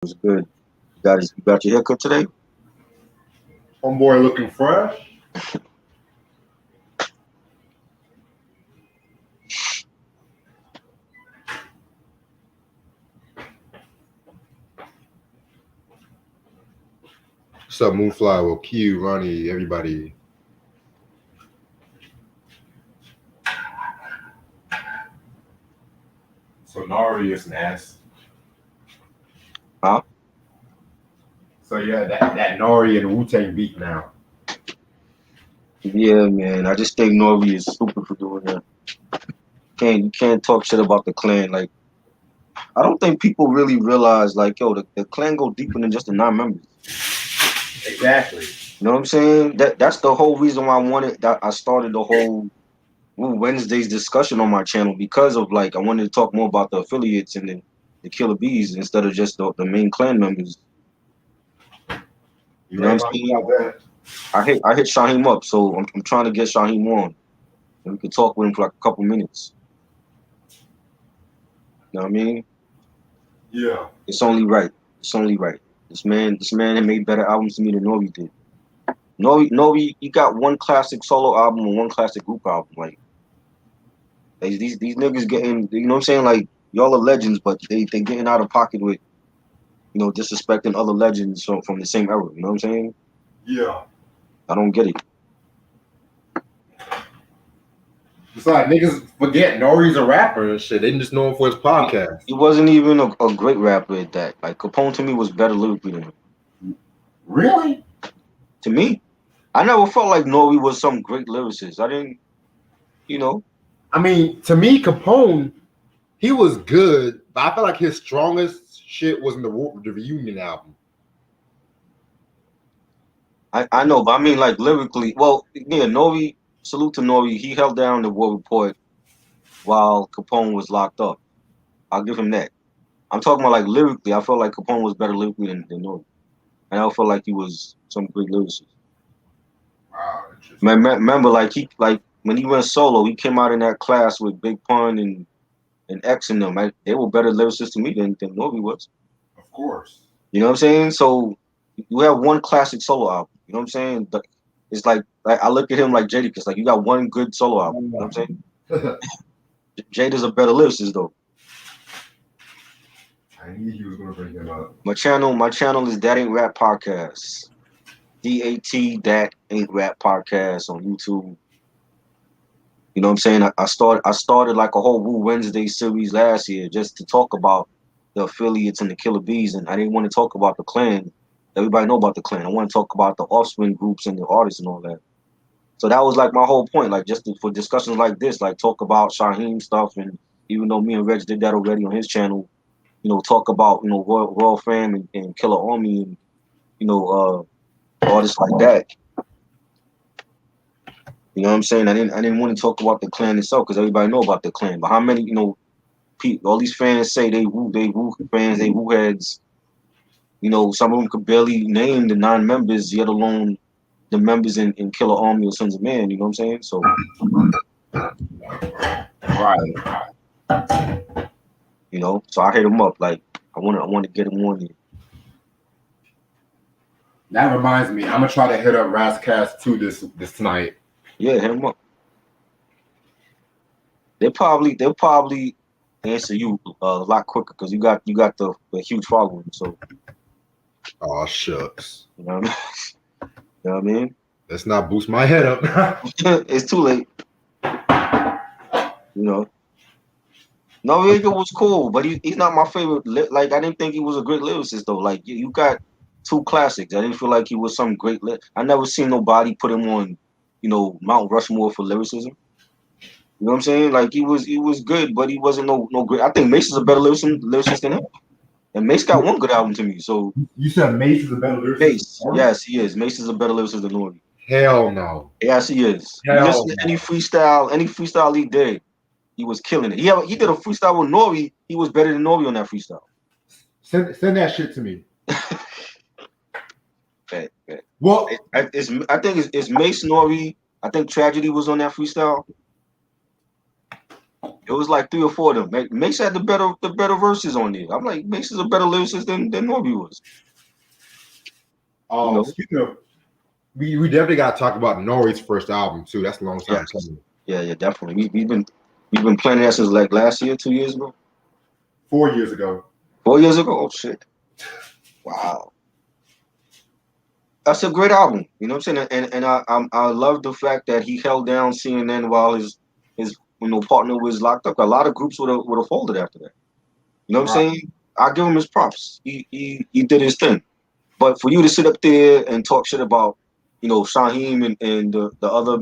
was good. You got your haircut today? Homeboy looking fresh. What's up, Moonfly? Well, Q, Ronnie, everybody. So Nari is an ass. Huh? So yeah, that Nari and Wu-Tang beat now. Yeah, man. I just think Nori is stupid for doing that. You can't talk shit about the clan. Like, I don't think people really realize, like, yo, the clan go deeper than just the 9 members. Exactly. You know what I'm saying? That's the whole reason why I started the whole Wednesday's discussion on my channel, because of, like, I wanted to talk more about the affiliates and the Killer Bees instead of just the main clan members. You know what I'm saying? About that. I hit Shaheem up, so I'm trying to get Shaheem on, and we could talk with him for like a couple minutes. You know what I mean? Yeah. It's only right. It's only right. This man had made better albums to me than Nori did. Nori, he got one classic solo album and one classic group album. Like these niggas getting, you know what I'm saying? Like, y'all are legends, but they getting out of pocket with, disrespecting other legends from the same era. You know what I'm saying? Yeah. I don't get it. It's like niggas forget Nori's a rapper and shit. They just know him for his podcast. He wasn't even a great rapper at that. Like, Capone to me was better lyrically than him. Really? To me, I never felt like Nori was some great lyricist. I didn't, you know. I mean, to me, Capone, he was good, but I feel like his strongest shit was in the reunion album. I know, but I mean, like, lyrically. Well, yeah, Nori. Salute to Nori. He held down the War Report while Capone was locked up. I'll give him that. I'm talking about, like, lyrically. I felt like Capone was better lyrically than Nori. And I don't feel like he was some great lyricist. Wow, interesting. Remember, like when he went solo, he came out in that class with Big Pun and X and them. They were better lyricists to me than Nori was. Of course. You know what I'm saying? So you have one classic solo album. You know what I'm saying? But it's like I look at him like Jadakiss. Like, you got one good solo album. You know what I'm saying? Jada's a better lyricist though. I knew he was gonna bring him up. My channel is That Ain't Rap Podcast. DAT That Ain't Rap Podcast on YouTube. You know what I'm saying? I started like a whole Woo Wednesday series last year just to talk about the affiliates and the Killer Bees, and I didn't want to talk about the clan. Everybody know about the clan. I want to talk about the offspring groups and the artists and all that. So that was like my whole point, like just for discussions like this, like talk about Shaheem stuff, and even though me and Reg did that already on his channel, talk about Royal Fam and Killer Army and artists like that. You know what I'm saying? I didn't want to talk about the clan itself because everybody know about the clan. But how many all these fans say they woo fans, they woo heads. Some of them could barely name the 9 members, yet alone the members in Killer Army or Sons of Man. You know what I'm saying? So Right. So I hit him up. Like, I want to get him on here. That reminds me, I'm gonna try to hit up Rascast 2 this night. Yeah, hit him up. They'll probably answer you a lot quicker because you got the huge following. So. Oh shucks. You know what I mean? You know what I mean? Let's not boost my head up. It's too late. Noriega was cool, but he's not my favorite. Like, I didn't think he was a great lyricist though. Like, you got 2 classics. I didn't feel like he was some great. I never seen nobody put him on, Mount Rushmore for lyricism. You know what I'm saying? Like, he was good, but he wasn't no great. I think Mace is a better lyricist than him. And Mace got one good album to me. So you said Mace is a better lyricist? Mace, yes, he is. Mace is a better lyricist than Nori. Hell no. Yes, he is. You listen to any freestyle he did, he was killing it. He did a freestyle with Nori. He was better than Nori on that freestyle. Send that shit to me. Bet. Well, I think it's Mace, Nori. I think Tragedy was on that freestyle. It was like 3 or 4 of them. Mace had the better verses on there. I'm like, Mace is a better lyricist than Norby was. You know? Speaking of, we definitely got to talk about Nori's first album too. That's a long time Yes. coming. Yeah, definitely. We've been planning that since like last year, 2 years ago. 4 years ago. 4 years ago? Oh shit. Wow. That's a great album. You know what I'm saying? And I love the fact that he held down CNN while his partner was locked up. A lot of groups would have folded after that. You know what I'm saying? I give him his props. He did his thing. But for you to sit up there and talk shit about, Shaheem and the other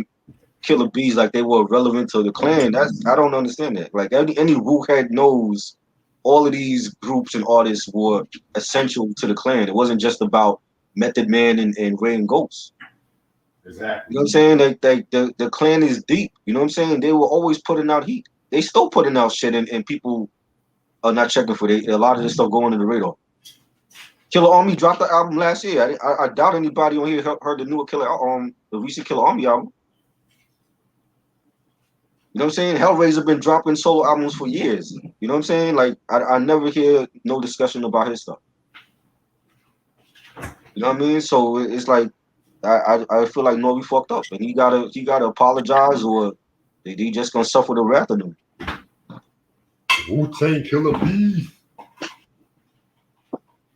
killer bees like they were relevant to the clan, I don't understand that. Like any Wu head knows all of these groups and artists were essential to the clan. It wasn't just about Method Man and Ray and Ghost. Exactly. You know what I'm saying? Like the clan is deep. You know what I'm saying? They were always putting out heat. They still putting out shit and people are not checking for it. A lot of this stuff going under the radar. Killer Army dropped the album last year. I doubt anybody on here heard the newer the recent Killer Army album. You know what I'm saying? Hellraiser been dropping solo albums for years. You know what I'm saying? Like I never hear no discussion about his stuff. You know what I mean? So it's like I feel like Nori fucked up and he gotta apologize or they just gonna suffer the wrath of him. Wu-Tang Killer Bees.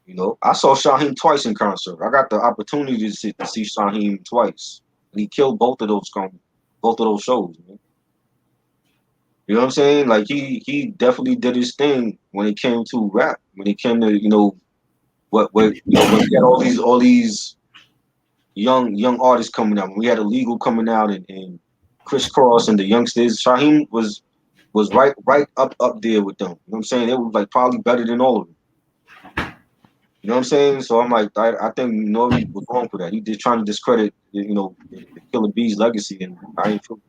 You know, I saw Shaheem twice in concert. I got the opportunity to see Shaheem twice. And he killed both of those shows, man. You know what I'm saying? Like he definitely did his thing when it came to rap. When it came to what when we had all these young artists coming out. When we had Illegal coming out and Criss Cross and the youngsters. Shaheem was right up there with them. You know what I'm saying? They were like probably better than all of them. You know what I'm saying? So I'm like, I think Nori was wrong for that. He just trying to discredit the Killer Bees legacy, and I ain't feel.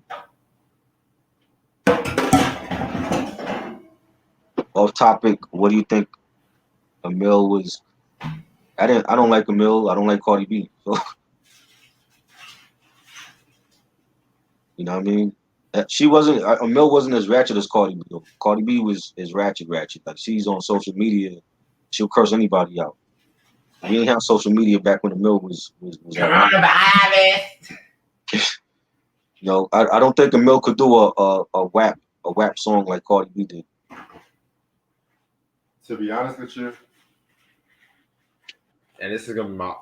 Off topic, what do you think Emil was? I don't like Emil. I don't like Cardi B. So you know what I mean? She wasn't. Emil wasn't as ratchet as Cardi B. Though. Cardi B was ratchet. Like she's on social media, she'll curse anybody out. We didn't have social media back when Emil was around. I don't think Emil could do a WAP song like Cardi B did. To be honest with you, and this is gonna be my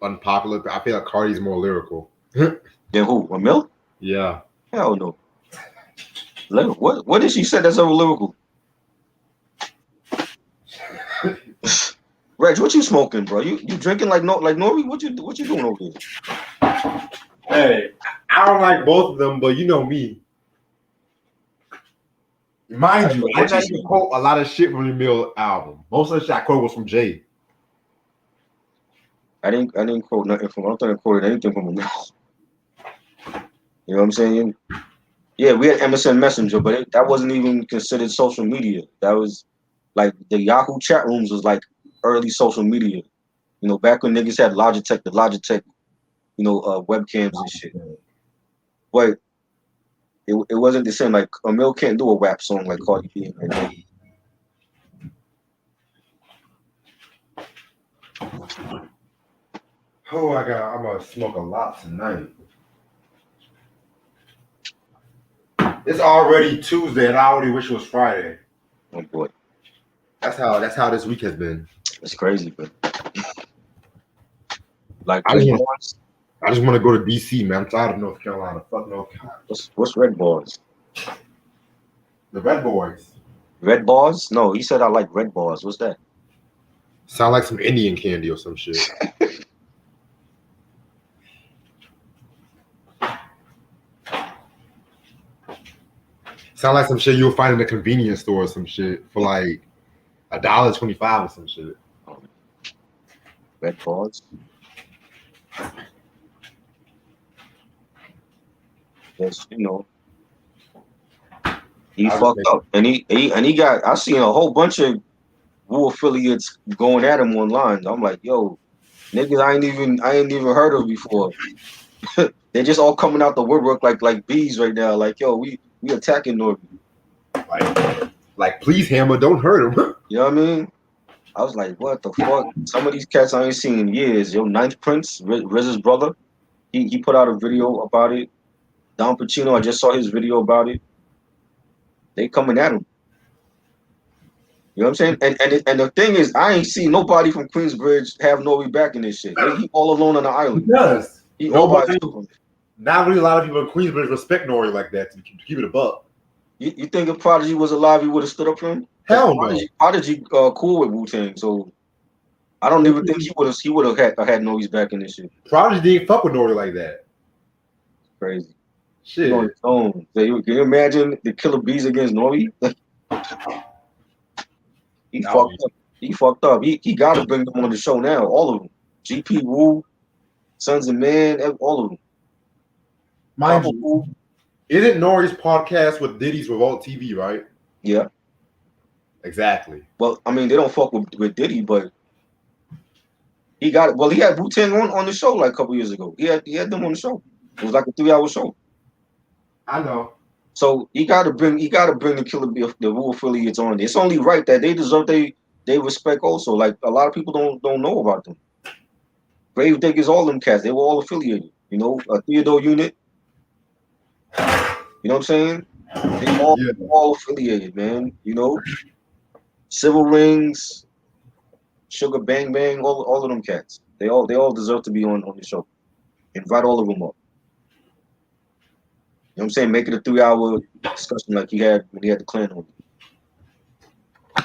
unpopular, but I feel like Cardi's more lyrical. Then who? Emil? Yeah. Hell no. What did she say that's over lyrical? Reg, what you smoking, bro? You drinking like Nori? What you doing over there? Hey, I don't like both of them, but you know me. Mind you, I didn't even quote a lot of shit from the Mill album. Most of the shit I quote was from Jay. I didn't quote nothing from. I don't think I quoted anything from Emil. You know what I'm saying? Yeah, we had MSN Messenger, but that wasn't even considered social media. That was like the Yahoo chat rooms was like early social media. Back when niggas had the Logitech, webcams and shit. But it wasn't the same. Like Emil can't do a rap song like Cardi B and Jay. Oh, I'm gonna smoke a lot tonight. It's already Tuesday, and I already wish it was Friday. Oh boy, that's how this week has been. It's crazy, but like I just want to go to D.C., man. I'm tired of North Carolina. Fuck North Carolina. What's Red Bars? The Red Boys. Red Bars? No, he said I like Red Bars. What's that? Sound like some Indian candy or some shit. Sound like some shit you'll find in a convenience store or some shit for like $1.25 or some shit. Red Bars? Yes, he fucked up, and he got. I seen a whole bunch of Wu affiliates going at him online. I'm like, yo, niggas, I ain't even heard of before. They're just all coming out the woodwork like bees right now. Like, yo, we attacking Norby. Like please, Hammer, don't hurt him. You know what I mean? I was like, what the fuck? Some of these cats I ain't seen in years. Yo, Ninth Prince, Riz's brother, he put out a video about it. Don Pacino, I just saw his video about it. They coming at him. You know what I'm saying? And the thing is, I ain't seen nobody from Queensbridge have Nori back in this shit. He all alone on the island. Yes. Nobody's not really a lot of people in Queensbridge respect Nori like that to keep it a buck. You think if Prodigy was alive, he would have stood up for him? Hell Prodigy cool with Wu-Tang, so I don't even think he would have had Nori's back in this shit. Prodigy didn't fuck with Nori like that. Crazy. Shit. On his own. Can you imagine the Killer Bees against Nori? He fucked up. He fucked up. He got to bring them on the show now. All of them. GP Wu, Sons of Man, all of them. Mind you, isn't Nori's podcast with Diddy's Revolt TV, right? Yeah. Exactly. Well, I mean, they don't fuck with Diddy, but he got it. Well, he had Wu-Tang on the show like a couple years ago. He had them on the show. It was like a 3-hour show. I know. So he got to bring the Killer Bee, the Wu affiliates on. It's only right that they deserve they respect also. Like a lot of people don't know about them. Grave Diggers, all them cats, they were all affiliated. You know, a Theodore unit. You know what I'm saying? They all affiliated, man. You know, Civil Rings, Sugar Bang Bang, all of them cats. They all deserve to be on the show. Invite all of them up. You know what I'm saying? Make it a 3-hour discussion like he had when he had the clan on. You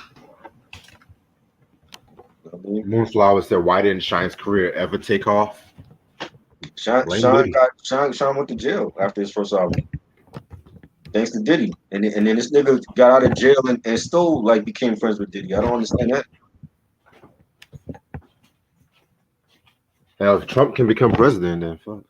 know what I mean? Moonflower said, "Why didn't Shine's career ever take off?" Shine went to jail after his first album. Thanks to Diddy. And then this nigga got out of jail and still like became friends with Diddy. I don't understand that. Hell, if Trump can become president, then fuck.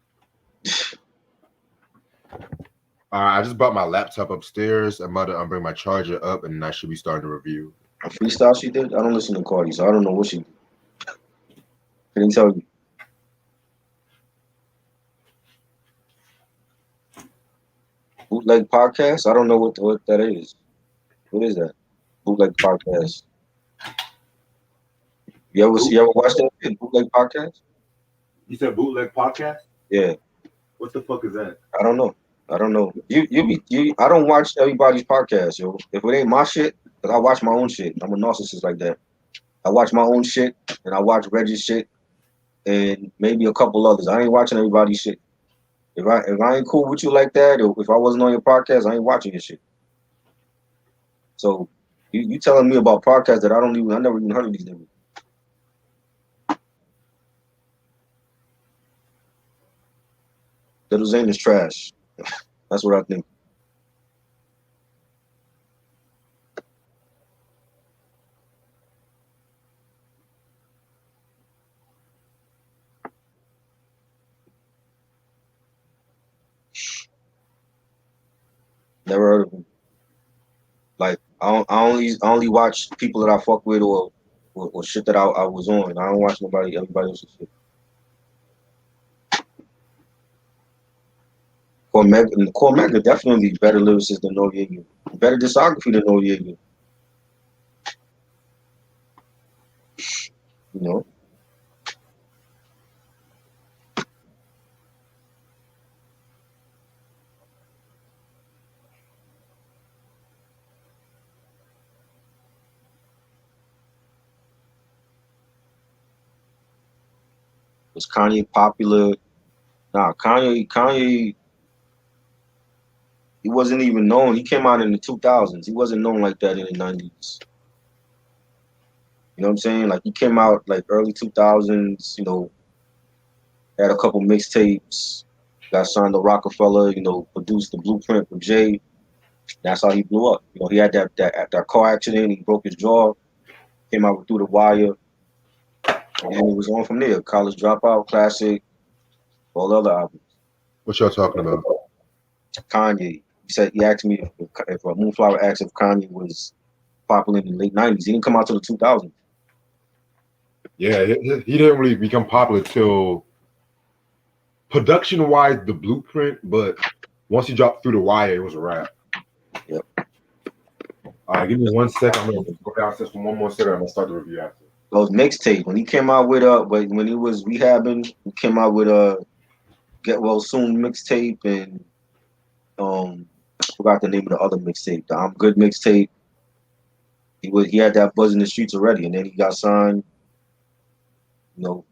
I just brought my laptop upstairs. I'm about to bring my charger up, and I should be starting to review. A freestyle she did? I don't listen to Cardi, so I don't know what she did. Couldn't tell you. Bootleg podcast? I don't know what that is. What is that? Bootleg podcast. You ever watched that bootleg podcast? You said bootleg podcast? Yeah. What the fuck is that? I don't know. I don't watch everybody's podcast, yo. If it ain't my shit, because I watch my own shit. I'm a narcissist like that. I watch my own shit and I watch Reggie's shit and maybe a couple others. I ain't watching everybody's shit. If I ain't cool with you like that, or if I wasn't on your podcast, I ain't watching your shit. So you telling me about podcasts that I never even heard of these niggas. Little Zane is trash. That's what I think. Never heard of him. Like I only watch people that I fuck with or shit that I was on. I don't watch everybody else's shit. Cormega definitely better lyricist than Noriega. Better discography than Noriega. You know? Was Kanye popular? Nah, Kanye he wasn't even known. He came out in the 2000s. He wasn't known like that in the 90s. You know what I'm saying? Like he came out like early 2000s, you know, had a couple mixtapes, got signed to Rockefeller, you know, produced the Blueprint with Jay. That's how he blew up. You know, he had that car accident, he broke his jaw, came out with Through the Wire, and then it was on from there. College Dropout, Classic, all the other albums. What y'all talking about? Kanye. He asked me if Moonflower asked if Kanye was popular in the late 90s. He didn't come out till the 2000s. Yeah, he didn't really become popular till production-wise, the Blueprint, but once he dropped Through the Wire, it was a wrap. Yep. All right, give me 1 second. I'm gonna go downstairs for one more second. I'm gonna start the review after. Those mixtape when he came out with when he was rehabbing, he came out with Get Well Soon mixtape and I forgot the name of the other mixtape, the I'm Good mixtape. He had that buzz in the streets already, and then he got signed. You know,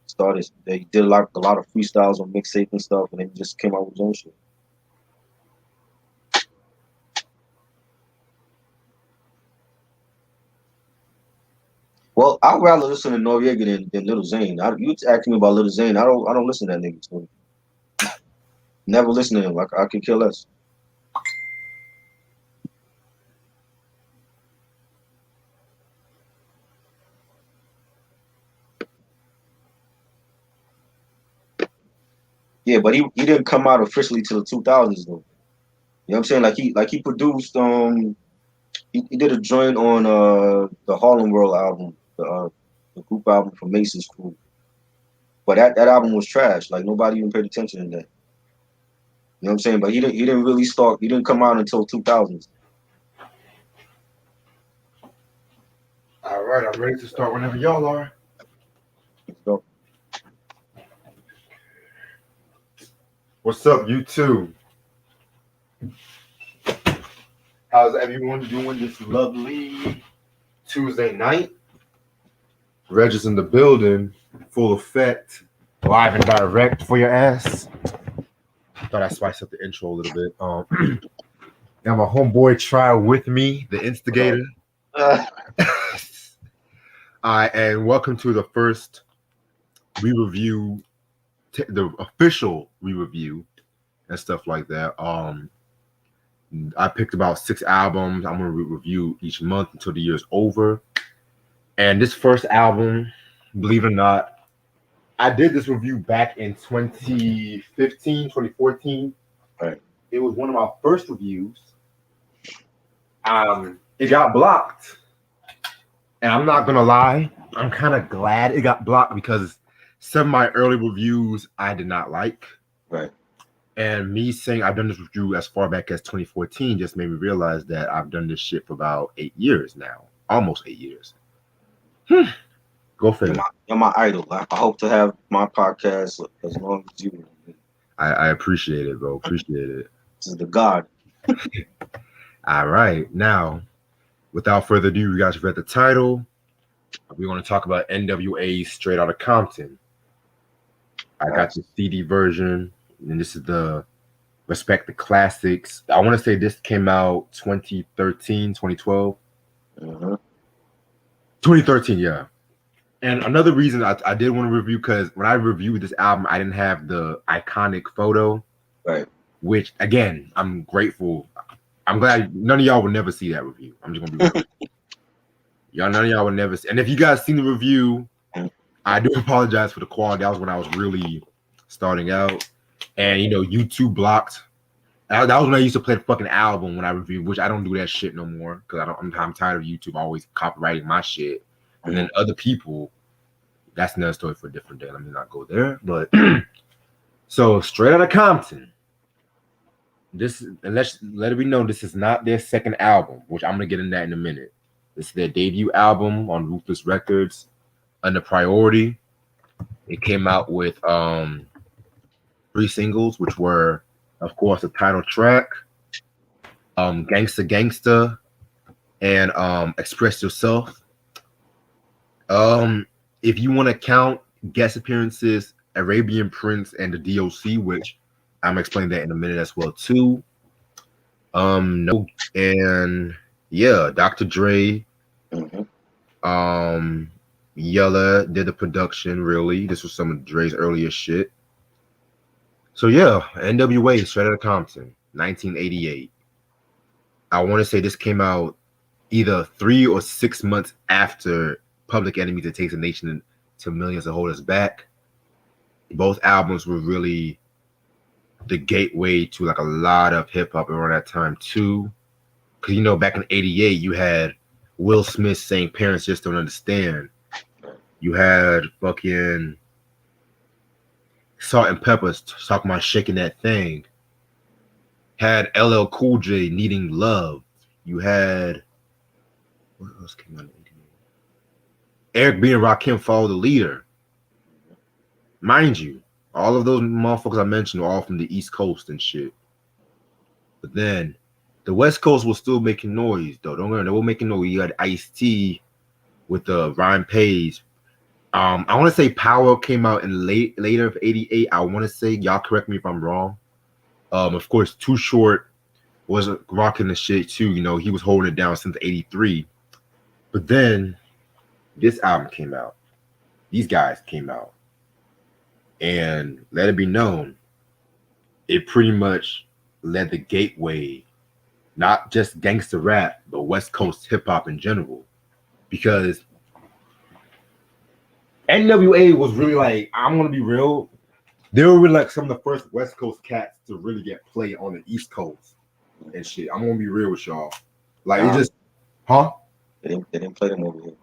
started they did a lot of freestyles on mixtape and stuff, and then he just came out with his own shit. Well, I'd rather listen to Noriega than Little Zane. You asking me about Little Zane? I don't listen to that nigga. So never listen to him. I could care less. Yeah, but he didn't come out officially till the 2000s though. You know what I'm saying? Like he produced he did a joint on the Harlem World album, the group album from Mason's Crew. But that album was trash. Like nobody even paid attention to that. You know what I'm saying? But he didn't really start. He didn't come out until 2000s. All right, I'm ready to start whenever y'all are. So, What's up, YouTube? How's everyone doing this lovely Tuesday night? Reg is in the building, full effect, live and direct for your ass. Thought I'd spice up the intro a little bit. Got my homeboy Try with me, the instigator. And welcome to the first re-review, the official re-review and stuff like that. I picked about 6 albums. I'm gonna review each month until the year's over. And this first album, believe it or not, I did this review back in 2015, 2014. Right. It was one of my first reviews. It got blocked. And I'm not gonna lie, I'm kind of glad it got blocked because some of my early reviews I did not like. Right. And me saying I've done this review as far back as 2014 just made me realize that I've done this shit for about 8 years now. Almost 8 years. Go figure. You're my idol. I hope to have my podcast as long as you. I appreciate it, bro. Appreciate it. This is the God. All right. Now, without further ado, you guys read the title. We're going to talk about N.W.A. Straight Outta Compton. I got the CD version, and this is the Respect the Classics. I want to say this came out 2013, 2012. 2013, yeah. And another reason I did want to review, because when I reviewed this album, I didn't have the iconic photo. Right. Which, again, I'm grateful. I'm glad none of y'all will never see that review. I'm just going to be real. None of y'all will never see. And if you guys seen the review, I do apologize for the quality. That was when I was really starting out. And, YouTube blocked. That was when I used to play the fucking album when I reviewed, which I don't do that shit no more because I'm tired of YouTube always copyrighting my shit. And then other people, that's another story for a different day. Let me not go there. But so Straight Outta Compton. And let it be known, this is not their second album, which I'm gonna get into that in a minute. This is their debut album on Ruthless Records under Priority. It came out with 3 singles, which were, of course, the title track, Gangsta Gangsta, and Express Yourself. If you want to count guest appearances, Arabian Prince and the D.O.C, which I'm explaining that in a minute as well too. No, and yeah, Dr. Dre, Yella did the production. Really, this was some of Dre's earlier shit. So yeah, N.W.A. Straight Outta Compton, 1988. I want to say this came out either 3 or 6 months after Public Enemy that Takes a Nation to Millions to Hold Us Back. Both albums were really the gateway to like a lot of hip hop around that time too. Because back in '88, you had Will Smith saying parents just don't understand. You had fucking Salt and Peppers talking about shaking that thing. Had LL Cool J needing love. You had what else came out in 88? Eric B and Rakim Follow the Leader. Mind you, all of those motherfuckers I mentioned were all from the East Coast and shit. But then the West Coast was still making noise, though. Don't worry, they were making noise. You had Ice-T with the Rhyme Page. I want to say Power came out in later of 88. I want to say, y'all correct me if I'm wrong. Of course, Too Short was rocking the shit too. You know, he was holding it down since 83. But then this album came out. These guys came out. And let it be known, it pretty much led the gateway, not just gangster rap, but West Coast hip hop in general. Because N.W.A was really like, I'm gonna be real, they were really like some of the first West Coast cats to really get play on the East Coast and shit. I'm gonna be real with y'all. Like it just, huh? They didn't play them over here.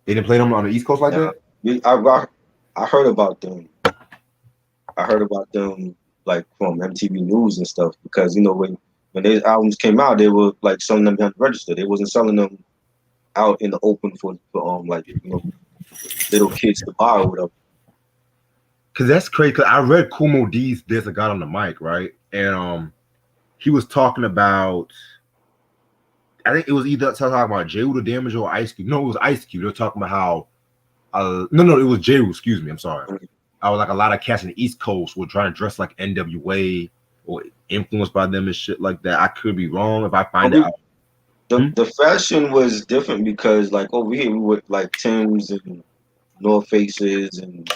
They didn't play them on the East Coast like that? I heard about them. I heard about them like from MTV News and stuff because you know when these albums came out, they were like selling them behind the register. They wasn't selling them out in the open for like you know little kids to buy or whatever. Cause that's crazy. Cause I read Kumo D's "There's a God on the Mic," right? And he was talking about, I think it was either talking about J. the Damage or Ice Cube. No, it was Ice Cube. They were talking about how no, it was J. Excuse me, I'm sorry. I was like a lot of cats in the East Coast were trying to dress like N.W.A or influenced by them and shit like that. I could be wrong if I find out. The fashion was different because like over here we would like Timbs and North Faces and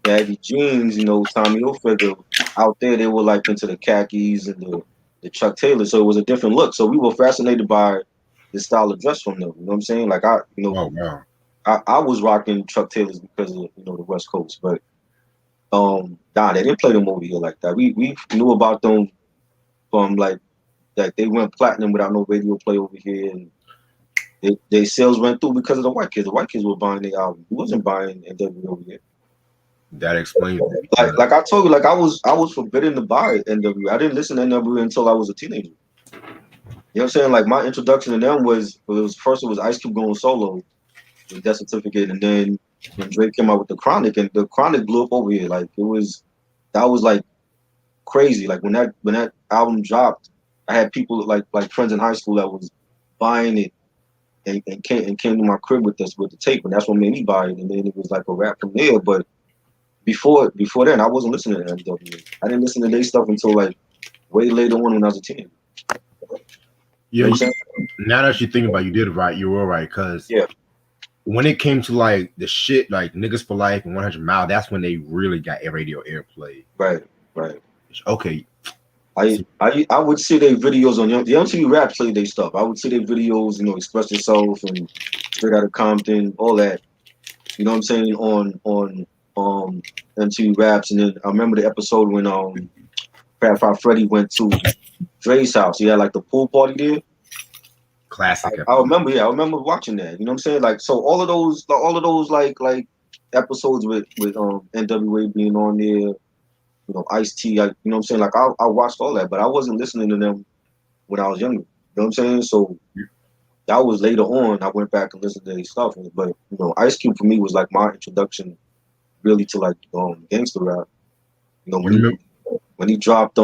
baggy jeans, you know, Tommy Hilfiger. Out there they were like into the khakis and the Chuck Taylor, so it was a different look. So we were fascinated by the style of dress from them. You know what I'm saying? Like I was rocking Chuck Taylors because of you know the West Coast, but nah, they didn't play them over here like that. We knew about them from like they went platinum without no radio play over here, and their sales went through because of the white kids. The white kids were buying their album. We wasn't buying N.W.A over here. That explains it. Like I told you, like I was forbidden to buy N.W.A. I didn't listen to N.W.A until I was a teenager. You know what I'm saying? Like my introduction to them was first it was Ice Cube going solo with Death Certificate, and then when Drake came out with the Chronic, and the Chronic blew up over here. Like that was like crazy. Like when that album dropped, I had people like friends in high school that was buying it and came to my crib with the tape, and that's what made me buy it. And then it was like a rap from there. But before then, I wasn't listening to N.W.A. I didn't listen to their stuff until like way later on when I was a teenager. Yeah, now that you think about it, you did it right. You were right because when it came to like the shit like Niggas for Life and 100 Mile, that's when they really got radio airplay. Right. Okay. I would see their videos on the MTV Rap played their stuff. I would see their videos, you know, Express Yourself and Straight Outta Compton, all that. You know what I'm saying on MTV Raps, and then I remember the episode when Fat Five Freddy went to Dre's house. He had like the pool party there. Classic. I remember watching that. You know what I'm saying? Like so all of those like episodes with N.W.A being on there, you know, Ice-T, you know what I'm saying? Like I watched all that, but I wasn't listening to them when I was younger. You know what I'm saying? So that was later on. I went back and listened to their stuff, but you know, Ice Cube for me was like my introduction really to like gangster rap. You know, when he dropped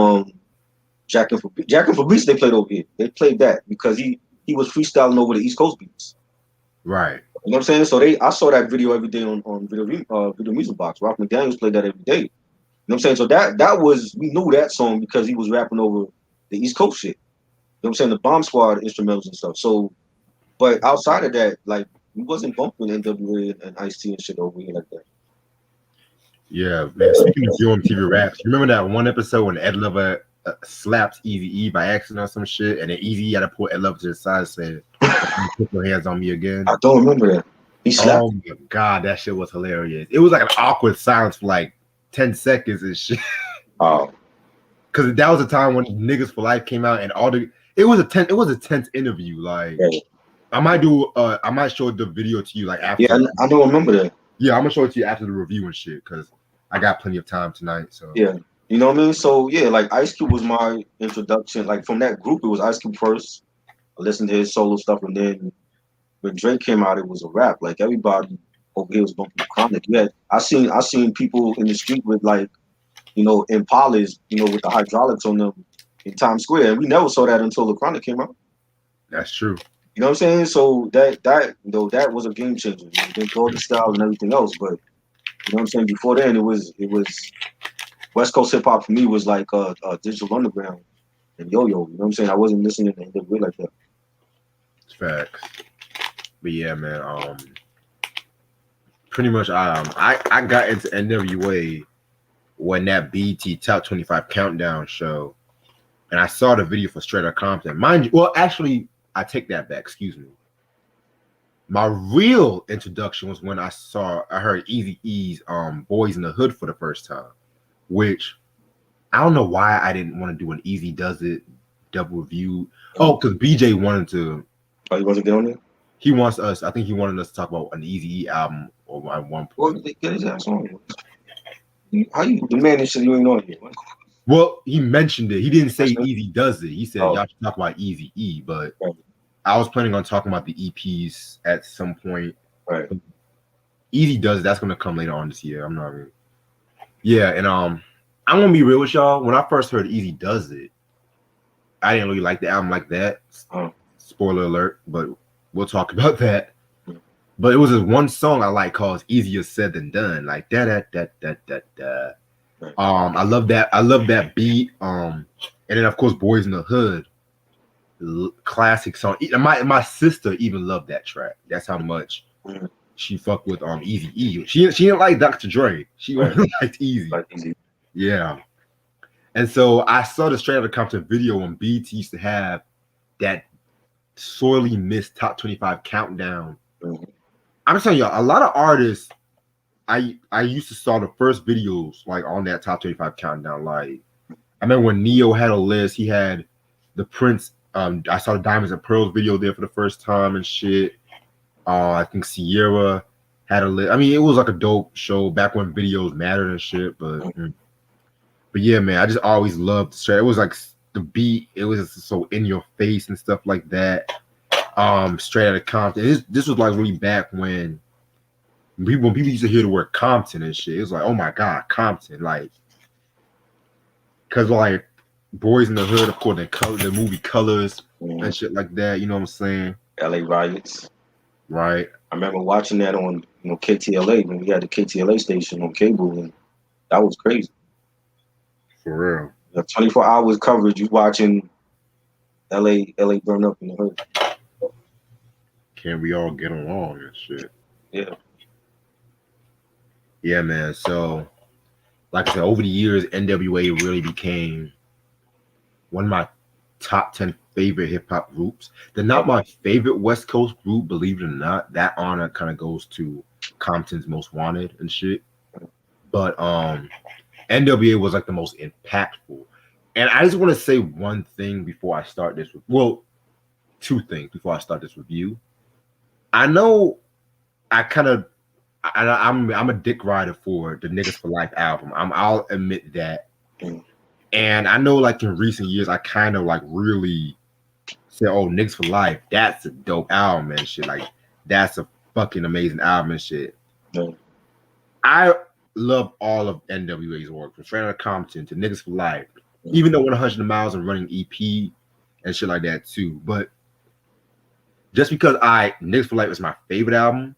Jackin' for Beats, they played over here. They played that because he was freestyling over the East Coast beats. Right. You know what I'm saying? So I saw that video every day on Video Music Box. Rock McDaniels played that every day. You know what I'm saying? So that was, we knew that song because he was rapping over the East Coast shit. You know what I'm saying? The Bomb Squad instrumentals and stuff. So, but outside of that, like, we wasn't bumping N.W.A and Ice-T and shit over here like that. Yeah, man. Speaking of UMTV raps, remember that one episode when Ed Lover slapped Eazy-E by accident or some shit, and then Eazy-E had to pull Ed Lover to the side and said, "Put your hands on me again." I don't remember that. He slapped. Oh my god, that shit was hilarious. It was like an awkward silence for like 10 seconds and shit. Oh. Because that was the time when Niggas for Life came out, and it was a tense interview. Like, I might show the video to you like after. Yeah, I don't remember that. Yeah, I'm gonna show it to you after the review and shit because I got plenty of time tonight. So yeah, you know what I mean. So yeah, like Ice Cube was my introduction. Like from that group, it was Ice Cube first, I listened to his solo stuff, and then when Drake came out, it was a rap. Like everybody over here was bumping the Chronic. Yeah, I seen people in the street with like Impalas, with the hydraulics on them in Times Square, and we never saw that until the Chronic came out. That's true. You know what I'm saying? So that was a game changer. Then Doggy Style and everything else, but you know what I'm saying. Before then, it was West Coast hip hop for me was like Digital Underground and Yo Yo. You know what I'm saying? I wasn't listening to N.W.A like that. Facts. But yeah, man. Pretty much. I got into N.W.A when that BT Top 25 Countdown show, and I saw the video for Straight Outta Compton. Mind you, well, actually, I take that back. Excuse me. My real introduction was when I heard Eazy-E's Boys in the Hood for the first time, which I don't know why I didn't want to do an Easy Does It double review. Oh, because BJ wanted to. Oh, you wasn't get on there? He wants us. I think he wanted us to talk about an Eazy-E album at one Well, point. get his ass on. How you demand this shit you ain't on here? Well, he mentioned it. He didn't say Easy Does It. He said Oh, y'all should talk about Eazy-E, but right, I was planning on talking about the EPs at some point. right. Easy Does It. That's gonna come later on this year. I'm not really. Yeah, and I'm gonna be real with y'all. When I first heard Easy Does It, I didn't really like the album like that. Oh. Spoiler alert, but we'll talk about that. Mm. But it was this one song I like called "Easier Said Than Done," like da. Right. I love that. I love that beat. And then of course, "Boys in the Hood," classic song. My sister even loved that track. That's how much she fucked with Eazy-E. She didn't like Dr. Dre. She only liked Easy. Like Easy. Yeah. And so I saw the Straight Outta Compton video when BT used to have that sorely missed top 25 countdown. Mm-hmm. I'm telling y'all, a lot of artists, I used to saw the first videos like on that top 25 countdown. Like I remember when Neo had a list, he had the Prince. I saw the Diamonds and Pearls video there for the first time and shit. I think Sierra had a list. I mean, it was like a dope show back when videos mattered and shit. But yeah, man, I just always loved the straight. It was like the beat. It was just so in your face and stuff like that. Straight Outta Compton. This was like really back when people used to hear the word Compton and shit. It was like, oh my god, Compton, like, cause like Boys in the Hood, of course, the movie Colors and shit like that. You know what I'm saying? LA Riots. Right. I remember watching that on KTLA when we had the KTLA station on cable, and that was crazy. For real. 24 hours coverage. You watching LA burn up in the hood. Can we all get along and shit? Yeah. Yeah, man. So, like I said, over the years, N.W.A really became one of my top 10 favorite hip hop groups. They're not my favorite West Coast group, believe it or not. That honor kind of goes to Compton's Most Wanted and shit. But N.W.A was like the most impactful. And I just want to say one thing before I start this. Well, two things before I start this review. I know I'm a dick rider for the Niggas for Life album. I'll admit that. And I know like in recent years, I kind of like really said, oh, Niggas for Life, that's a dope album and shit. Like that's a fucking amazing album and shit. Yeah. I love all of N.W.A's work, from Straight Outta Compton to Niggas for Life, even though 100 Miles and Running EP and shit like that too. But just because Niggas for Life is my favorite album,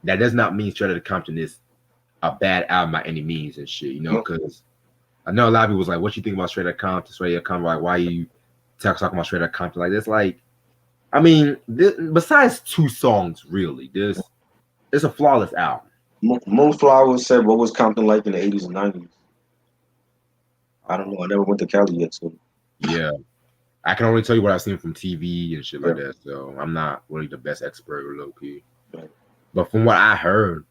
that does not mean Straight Outta Compton is a bad album by any means and shit, because I know a lot of people was like, what you think about Straight Outta Compton? Straight Outta Compton, like, why you talking about Straight Outta Compton like this? Like, I mean, besides two songs, really, it's a flawless album. Moonflower said, what was Compton like in the 80s and 90s? I don't know. I never went to Cali yet, so. Yeah. I can only tell you what I've seen from TV and shit like that, so I'm not really the best expert or low-key. Right. But from what I heard,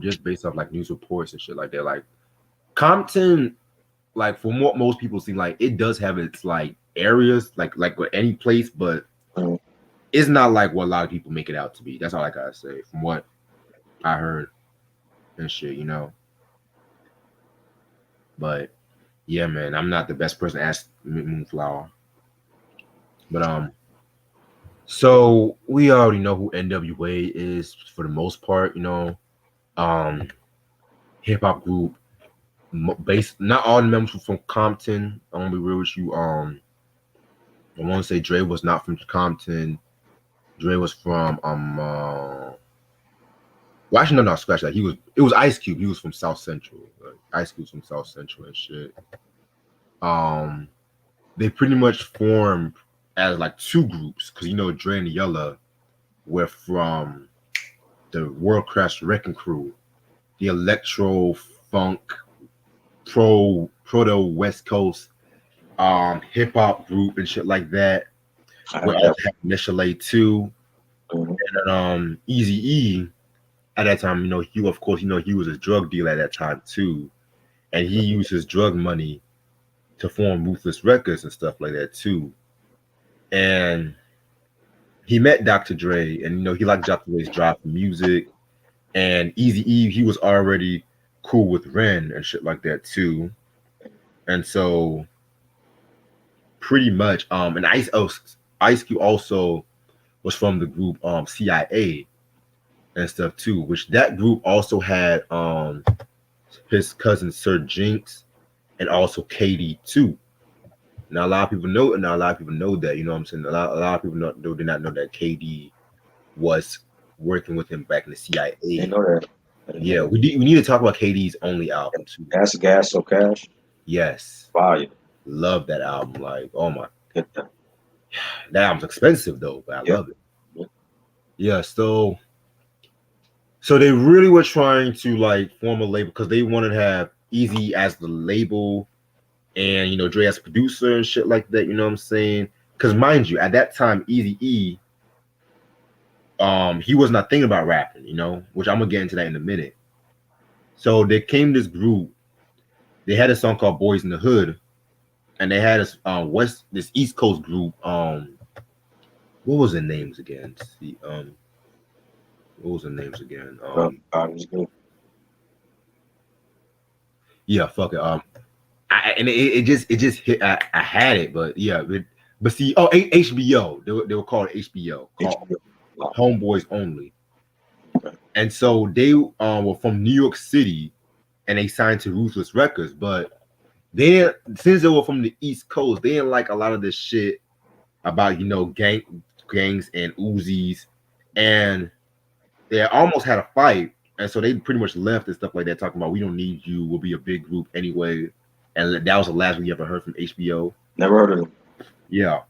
just based off like news reports and shit like that, like Compton, like from what most people see, like it does have its like areas, like with any place, but it's not like what a lot of people make it out to be. That's all I gotta say from what I heard and shit, But yeah, man, I'm not the best person to ask Moonflower. But so we already know who N.W.A is for the most part. Um, hip hop group. Based, not all the members were from Compton. I'm gonna be real with you. I want to say Dre was not from Compton. Dre was from well, actually, no, scratch that. It was Ice Cube. He was from South Central. Ice Cube's from South Central and shit. Um, they pretty much formed as like two groups because Dre and Yella were from the World Class Wrecking Crew, the electro funk proto West Coast hip hop group and shit like that. I We heard also that. had Michelle too, Mhm. and then Eazy-E at that time, he of course, he was a drug dealer at that time too, and he used his drug money to form Ruthless Records and stuff like that too. And he met Dr. Dre, and he liked Dr. Dre's drive for music. And Eazy-E, he was already cool with Ren and shit like that too. And so pretty much, and Ice Cube also was from the group CIA and stuff too, which that group also had his cousin Sir Jinx and also KD too. Now a lot of people know, that. You know what I'm saying? A lot of people did not know that KD was working with him back in the They CIA. know that. I didn't know Yeah, that. we need to talk about KD's only album too. That's gas, so cash. Yes, Fire. love that album. Like, oh my, Get that. that album's expensive though, but I Yeah. love it. Yeah, so they really were trying to like form a label because they wanted to have Easy as the label and Dre as producer and shit like that. You know what I'm saying? Because mind you, at that time, Eazy-E, he was not thinking about rapping, which I'm gonna get into that in a minute. So they came this group. They had a song called "Boys in the Hood," and they had this East Coast group. What was their names again? Let's see, what was their names again? God was good. Yeah, fuck it. And it just hit. I had it, but yeah, but see, HBO. They were called HBO, called HBO. Wow. Homeboys Only, Okay. and so they were from New York City, and they signed to Ruthless Records, but since they were from the East Coast, they didn't like a lot of this shit about gangs and Uzis, and they almost had a fight, and so they pretty much left and stuff like that, talking about we don't need you, we'll be a big group anyway, and that was the last we ever heard from HBO. Never heard of them. Yeah,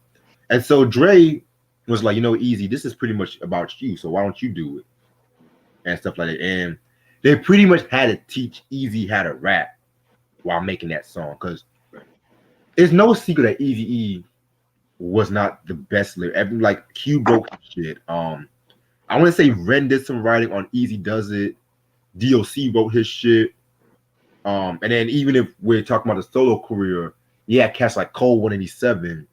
and so Dre was like, Easy, this is pretty much about you, so why don't you do it and stuff like that, and they pretty much had to teach Easy how to rap while making that song because it's no secret that Eazy-E was not the best lyric. Like Q broke his shit. I want to say Ren did some writing on Easy Does It. D.O.C wrote his shit. And then even if we're talking about the solo career, yeah, cats like Cole 187,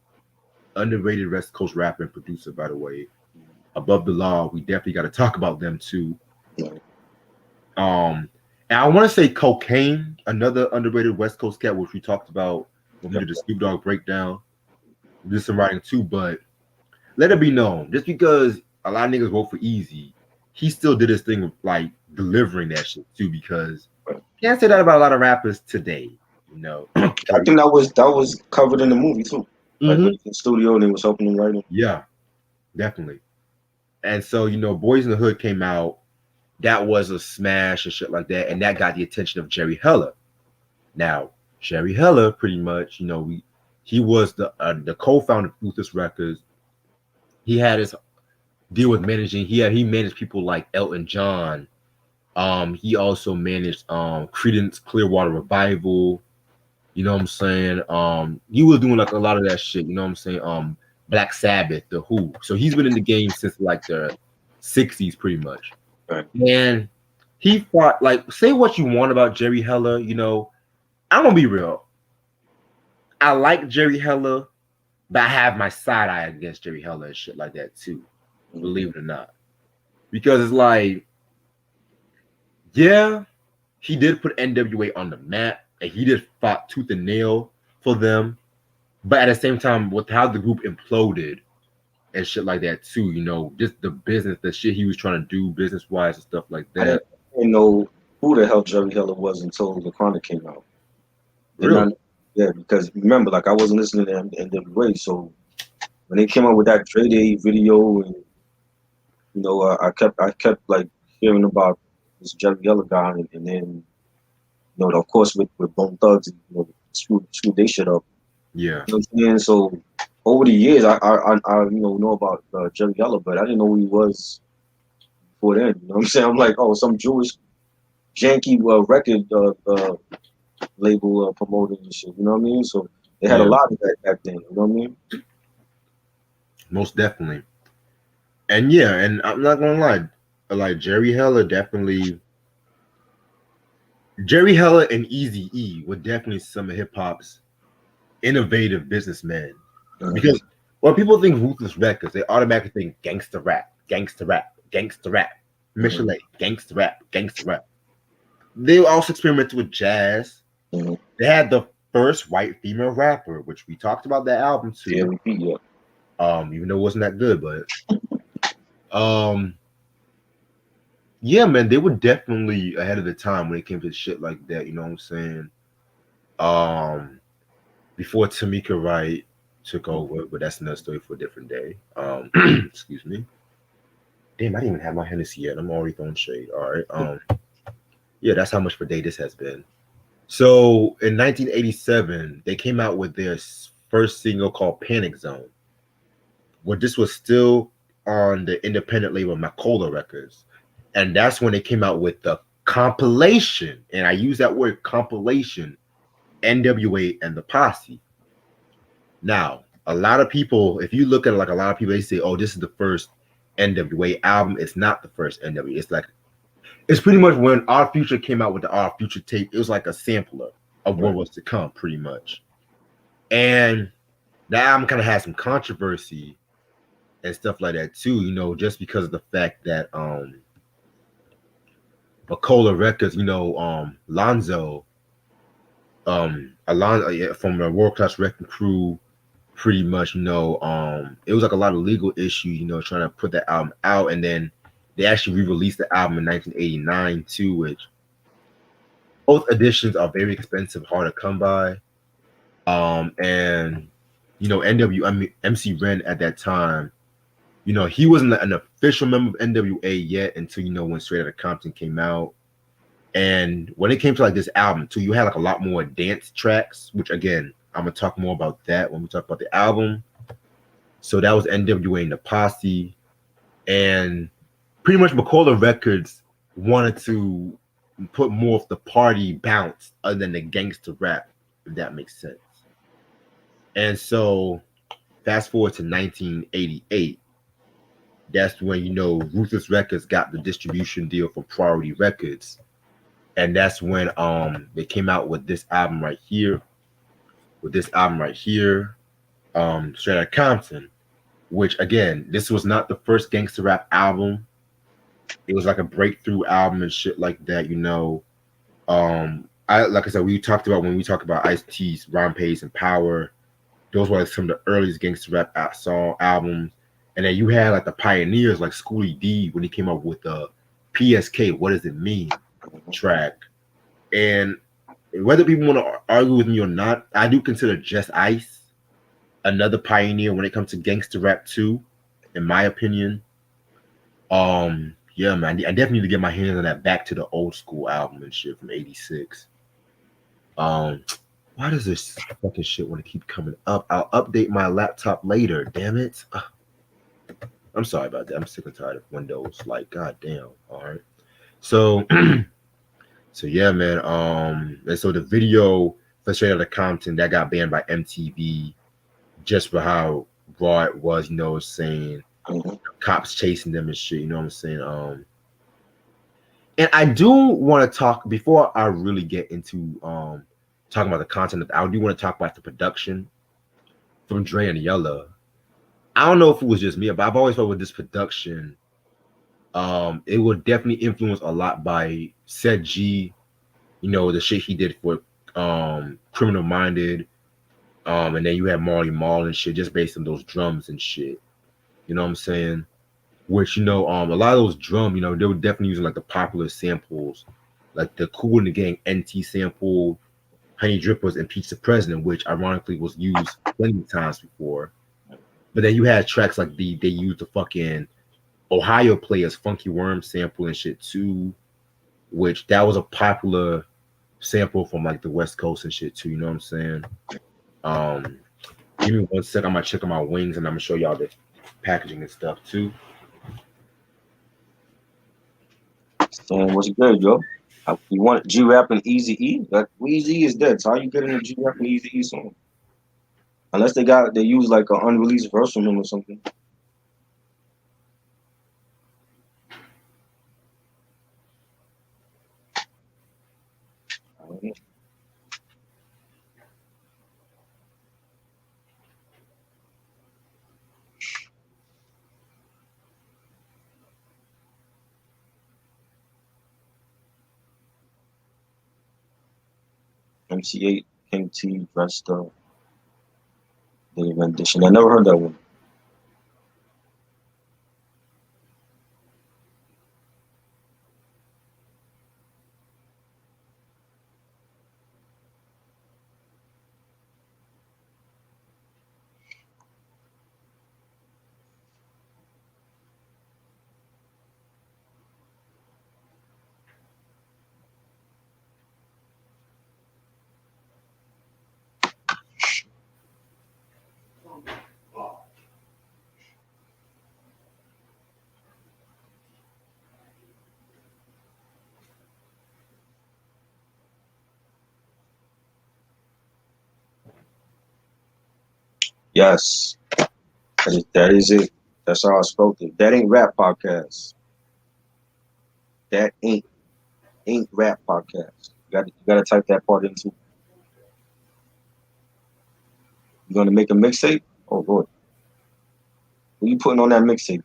underrated West Coast rapper and producer, by the way. Above the Law, we definitely got to talk about them too. Yeah. And I want to say Cocaine, another underrated West Coast cat, which we talked about when we did the Snoop Dogg breakdown. Did some writing too, but let it be known, just because a lot of niggas vote for Easy, he still did his thing of like delivering that shit too. Because can't say that about a lot of rappers today, I think that was covered in the movie too. Like Mm-hmm. when in the studio and they was helping him writing. Yeah, definitely. And so Boys in the Hood came out. That was a smash and shit like that, and that got the attention of Jerry Heller. Now, Jerry Heller, pretty much, he was the co-founder of Ruthless Records. He had his deal with managing. He managed people like Elton John. He also managed Credence Clearwater Revival. You know what I'm saying? He was doing like a lot of that shit. You know what I'm saying? Black Sabbath, The Who. So he's been in the game since like the '60s, pretty much. Right. And he fought like say what you want about Jerry Heller. I'm gonna be real. I like Jerry Heller, but I have my side eye against Jerry Heller and shit like that too. Believe it or not, because it's like, yeah, he did put N.W.A on the map, and he did fought tooth and nail for them. But at the same time, with how the group imploded, and shit like that too. You know, just the business, the shit he was trying to do business wise and stuff like I that. didn't know who the hell Jerry Heller was until the Chronic came out. Did Really? not, yeah, because remember, like I wasn't listening to N.W.A, so when they came out with that Dre Day video, and I kept like hearing about this Jerry Heller guy, and then of course with Bone Thugs, screw they shit up. Yeah. You know what I'm saying? So over the years, I know about Jerry Heller, but I didn't know who he was before then. You know what I'm saying? I'm like, oh, some Jewish janky record label promoters and shit. You know what I mean? So they had a Yeah. lot of that back then. You know what I mean? Most definitely. And yeah, and I'm not gonna lie, like Jerry Heller and Eazy-E were definitely some of hip hop's innovative businessmen. Uh-huh. Because when people think ruthless records, they automatically think gangster rap, gangster rap, gangster rap, Uh-huh. Michelet, gangster rap, gangster rap. They also experimented with jazz. Uh-huh. They had the first white female rapper, which we talked about that album Yeah, too. repeat, yeah. Even though it wasn't that good, but um, yeah, man, they were definitely ahead of the time when it came to shit like that. You know what I'm saying? Um, before Tamika Wright took over, but that's another story for a different day. Excuse me. Damn, I didn't even have my Hennessy yet. I'm already throwing shade. All right. Yeah, that's how much for day this has been. So in 1987, they came out with their first single called Panic Zone. Well, this was still on the independent label Macola Records. And that's when they came out with the compilation. And I use that word compilation, N.W.A and the Posse. Now, a lot of people, if you look at it, like a lot of people, they say, oh, this is the first N.W.A album. It's not the first N.W.A. It's pretty much when Our Future came out with the Our Future tape, it was like a sampler of what Right. was to come, pretty much. And the album kind of had some controversy and stuff like that too, just because of the fact that Macola Records, Lonzo, Alonzo from the World Class Wrecking Crew, pretty much, it was like a lot of legal issues, trying to put that album out, and then they actually re-released the album in 1989 too, which both editions are very expensive, hard to come by. And MC Ren at that time, he wasn't an official member of N.W.A yet until when Straight Outta Compton came out. And when it came to like this album too, you had like a lot more dance tracks, which again, I'm gonna talk more about that when we talk about the album. So that was N.W.A and the Posse, and pretty much Macola Records wanted to put more of the party bounce other than the gangster rap, if that makes sense. And so fast forward to 1988, that's when Ruthless Records got the distribution deal from Priority Records, and that's when they came out with this album right here, Straight Outta Compton, which again, this was not the first gangster rap album. It was like a breakthrough album and shit like that. I like I said, we talked about when we talked about Ice-T's Ron Pace and Power. Those were like some of the earliest gangster rap song albums. And then you had like the pioneers like Schoolie D when he came up with the PSK, What Does It Mean track. And whether people want to argue with me or not, I do consider Just Ice another pioneer when it comes to gangster rap too, in my opinion. Yeah, man, I definitely need to get my hands on that Back to the Old School album and shit from '86. Um, why does this fucking shit want to keep coming up? I'll update my laptop later. Damn it. I'm sorry about that. I'm sick and tired of Windows. Like, goddamn. All right. So, so yeah, man. And so the video for Straight Outta Compton that got banned by MTV just for how raw it was. Saying Mm-hmm. cops chasing them and shit. You know what I'm saying? And I do want to talk before I really get into talking about the content. I do want to talk about the production from Dre and Yella. I don't know if it was just me, but I've always felt with this production, it was definitely influenced a lot by Said G, the shit he did for Criminal Minded, and then you had Marley Marl and shit, just based on those drums and shit. You know what I'm saying? Which a lot of those drum, they were definitely using like the popular samples, like the Cool in the Gang NT sample, Honey Drippers, and Peach the President, which ironically was used plenty of times before. But then you had tracks like they used the fucking Ohio Players Funky Worm sample and shit too, which that was a popular sample from like the West Coast and shit too. You know what I'm saying? Um, Give me 1 sec. I'm gonna check on my wings and I'm gonna show y'all the packaging and stuff too. Saying what's good, yo? You want G-Rap and Eazy-E? That Eazy-E is dead. So how you getting the G-Rap and Eazy-E song? Unless they use like an unreleased verse from him or something. I don't know. MC8, King T, Vesta, the rendition. I never heard that one. Yes, that is it. That's how I spelled it. That ain't rap podcast. That ain't rap podcast. You gotta type that part into. You gonna make a mixtape? Oh boy, what you putting on that mixtape?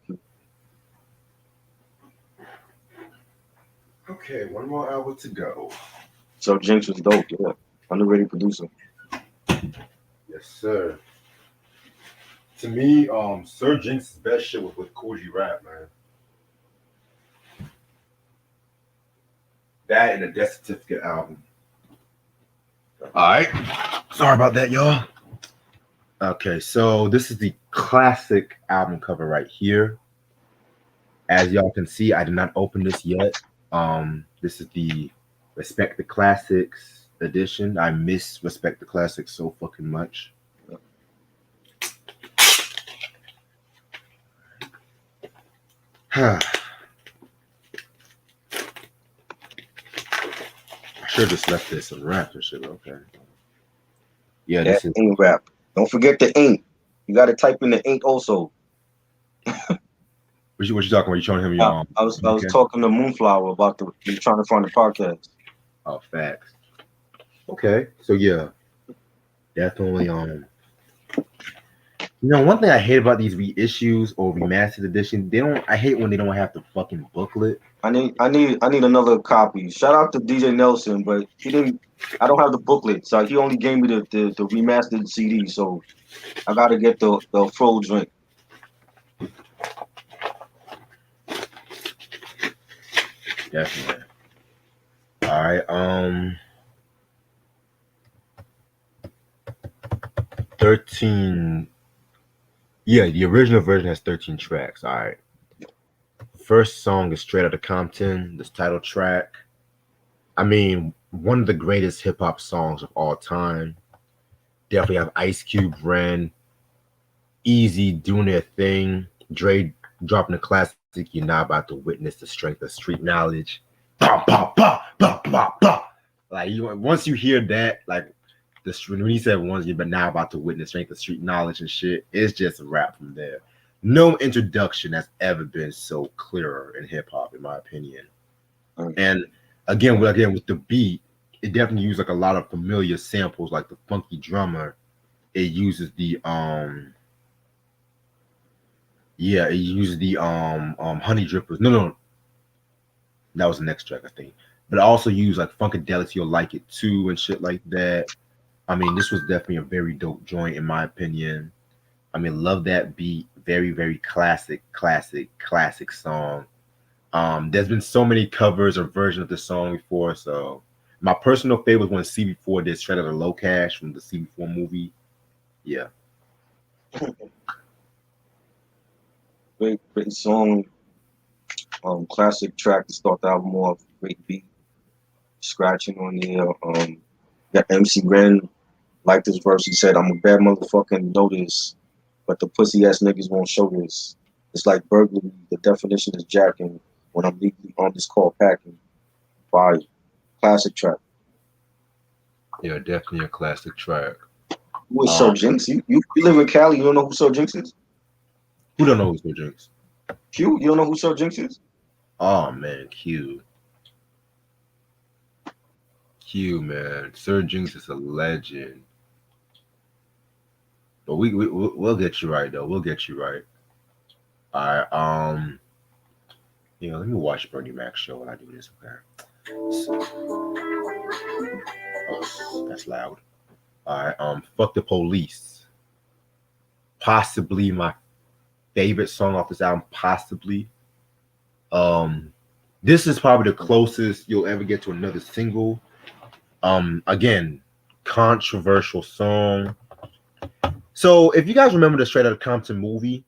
Okay, one more hour to go. So Jinx was dope. Yeah, underrated producer. Yes, sir. To me, Sir Jinx's best shit was with Cool G Rap, man. That and the Death Certificate album. All right. Sorry about that, y'all. Okay, so this is the classic album cover right here. As y'all can see, I did not open this yet. This is the Respect the Classics edition. I miss Respect the Classics so fucking much. I should have just left this unwrapped and shit. Okay. Yeah, That this is. ain't rap. Don't forget the ink. You gotta type in the ink also. What you talking about? You showing him your I was okay. talking to Moonflower about you trying to find the podcast. Oh, facts. Okay, so yeah, definitely. One thing I hate about these reissues or remastered edition, they don't. I hate when they don't have the fucking booklet. I need another copy. Shout out to DJ Nelson, but he didn't. I don't have the booklet, so he only gave me the remastered CD. So I gotta get the full drink. Definitely. All right. 13. Yeah, the original version has 13 tracks. All right. First song is Straight Outta Compton, this title track. I mean, one of the greatest hip hop songs of all time. Definitely have Ice Cube, Ren, Easy doing their thing, Dre dropping a classic. You're now about to witness the strength of street knowledge. Bah, bah, bah, bah, bah, bah. Like once you hear that, like when he said once you're now about to witness strength of street knowledge and shit, it's just a rap from there. No introduction has ever been so clearer in hip hop, in my opinion. And again with the beat, it definitely used like a lot of familiar samples, like the funky drummer. It uses the yeah, it uses the honey drippers. No, that was the next track, I think. But I also used like Funkadelic, You'll Like It Too, and shit like that. I mean, this was definitely a very dope joint in my opinion. I mean, love that beat. very, very classic song. There's been so many covers or versions of this song before. So my personal favorite was when CB4 did Straight Outta Low Cash from the CB4 movie. Yeah. Great song. Classic track to start the album off. Great beat, scratching on there. Got MC Ren liked this verse. He said, "I'm a bad motherfucker and know this, but the pussy ass niggas won't show this. It's like burglary. The definition is jacking. When I'm legally on this call packing." Fire. Classic track. Yeah, definitely a classic track. Who is Sir Jinx? You live in Cali. You don't know who Sir Jinx is? Who don't know who's Sir Jinx? Q. You don't know who Sir Jinx is? Oh man, Q, man, Sir Jinx is a legend. But we'll get you right though. We'll get you right. All right. Let me watch Bernie Mac show when I do this. Okay. Oh, that's loud. All right. Fuck the Police. Possibly my favorite song off this album. Possibly. This is probably the closest you'll ever get to another single. Again, controversial song. So if you guys remember the Straight Outta Compton movie,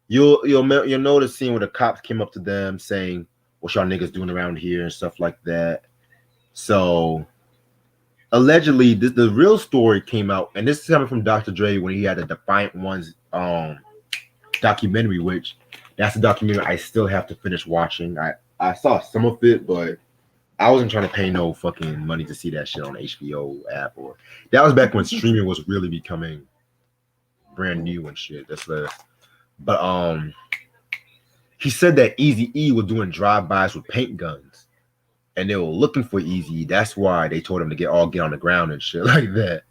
you'll know the scene where the cops came up to them saying, "What y'all niggas doing around here?" and stuff like that. So allegedly, the real story came out, and this is coming from Dr. Dre when he had a Defiant Ones documentary, which that's a documentary I still have to finish watching. I saw some of it, but I wasn't trying to pay no fucking money to see that shit on the HBO app. Or that was back when streaming was really becoming brand new and shit. But he said that Eazy-E was doing drive-bys with paint guns, and they were looking for Eazy-E. That's why they told him to get on the ground and shit like that.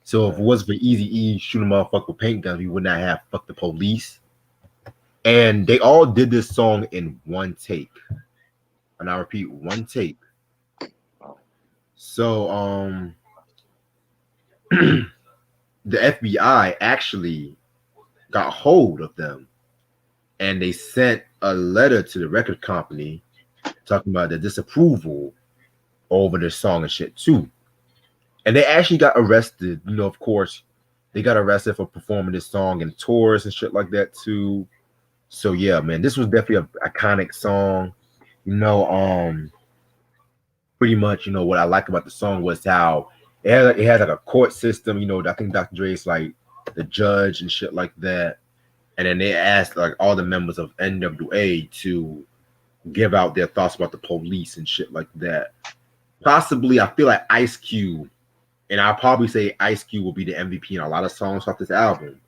So if it wasn't for Eazy-E shooting motherfucker with paint guns, we would not have Fuck the Police. And they all did this song in one take. And I repeat, one take. So the FBI actually got hold of them, and they sent a letter to the record company talking about the disapproval over the song and shit too. And they actually got arrested. Of course, they got arrested for performing this song in tours and shit like that too. So yeah, man, this was definitely an iconic song. Pretty much, what I like about the song was how it had like a court system. I think Dr. Dre's like the judge and shit like that. And then they asked like all the members of N.W.A to give out their thoughts about the police and shit like that. Possibly, I feel like Ice Cube, and I'll probably say Ice Cube will be the MVP in a lot of songs off this album,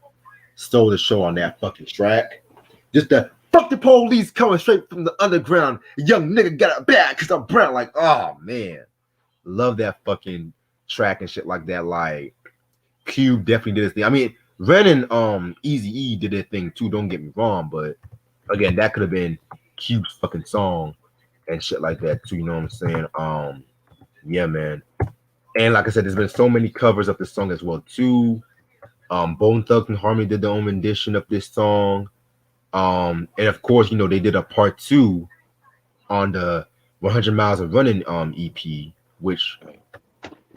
stole the show on that fucking track. Just the fuck the police coming straight from the underground. Young nigga got it bad because I'm brown. Like, oh man, love that fucking track and shit like that. Like, Cube definitely did his thing. I mean, Ren and Eazy-E did their thing too. Don't get me wrong, but again, that could have been Cube's fucking song and shit like that too. You know what I'm saying? Yeah, man. And like I said, there's been so many covers of this song as well too. Bone Thugs and Harmony did their own rendition of this song. And of course, they did a part 2 on the 100 Miles of Running EP, which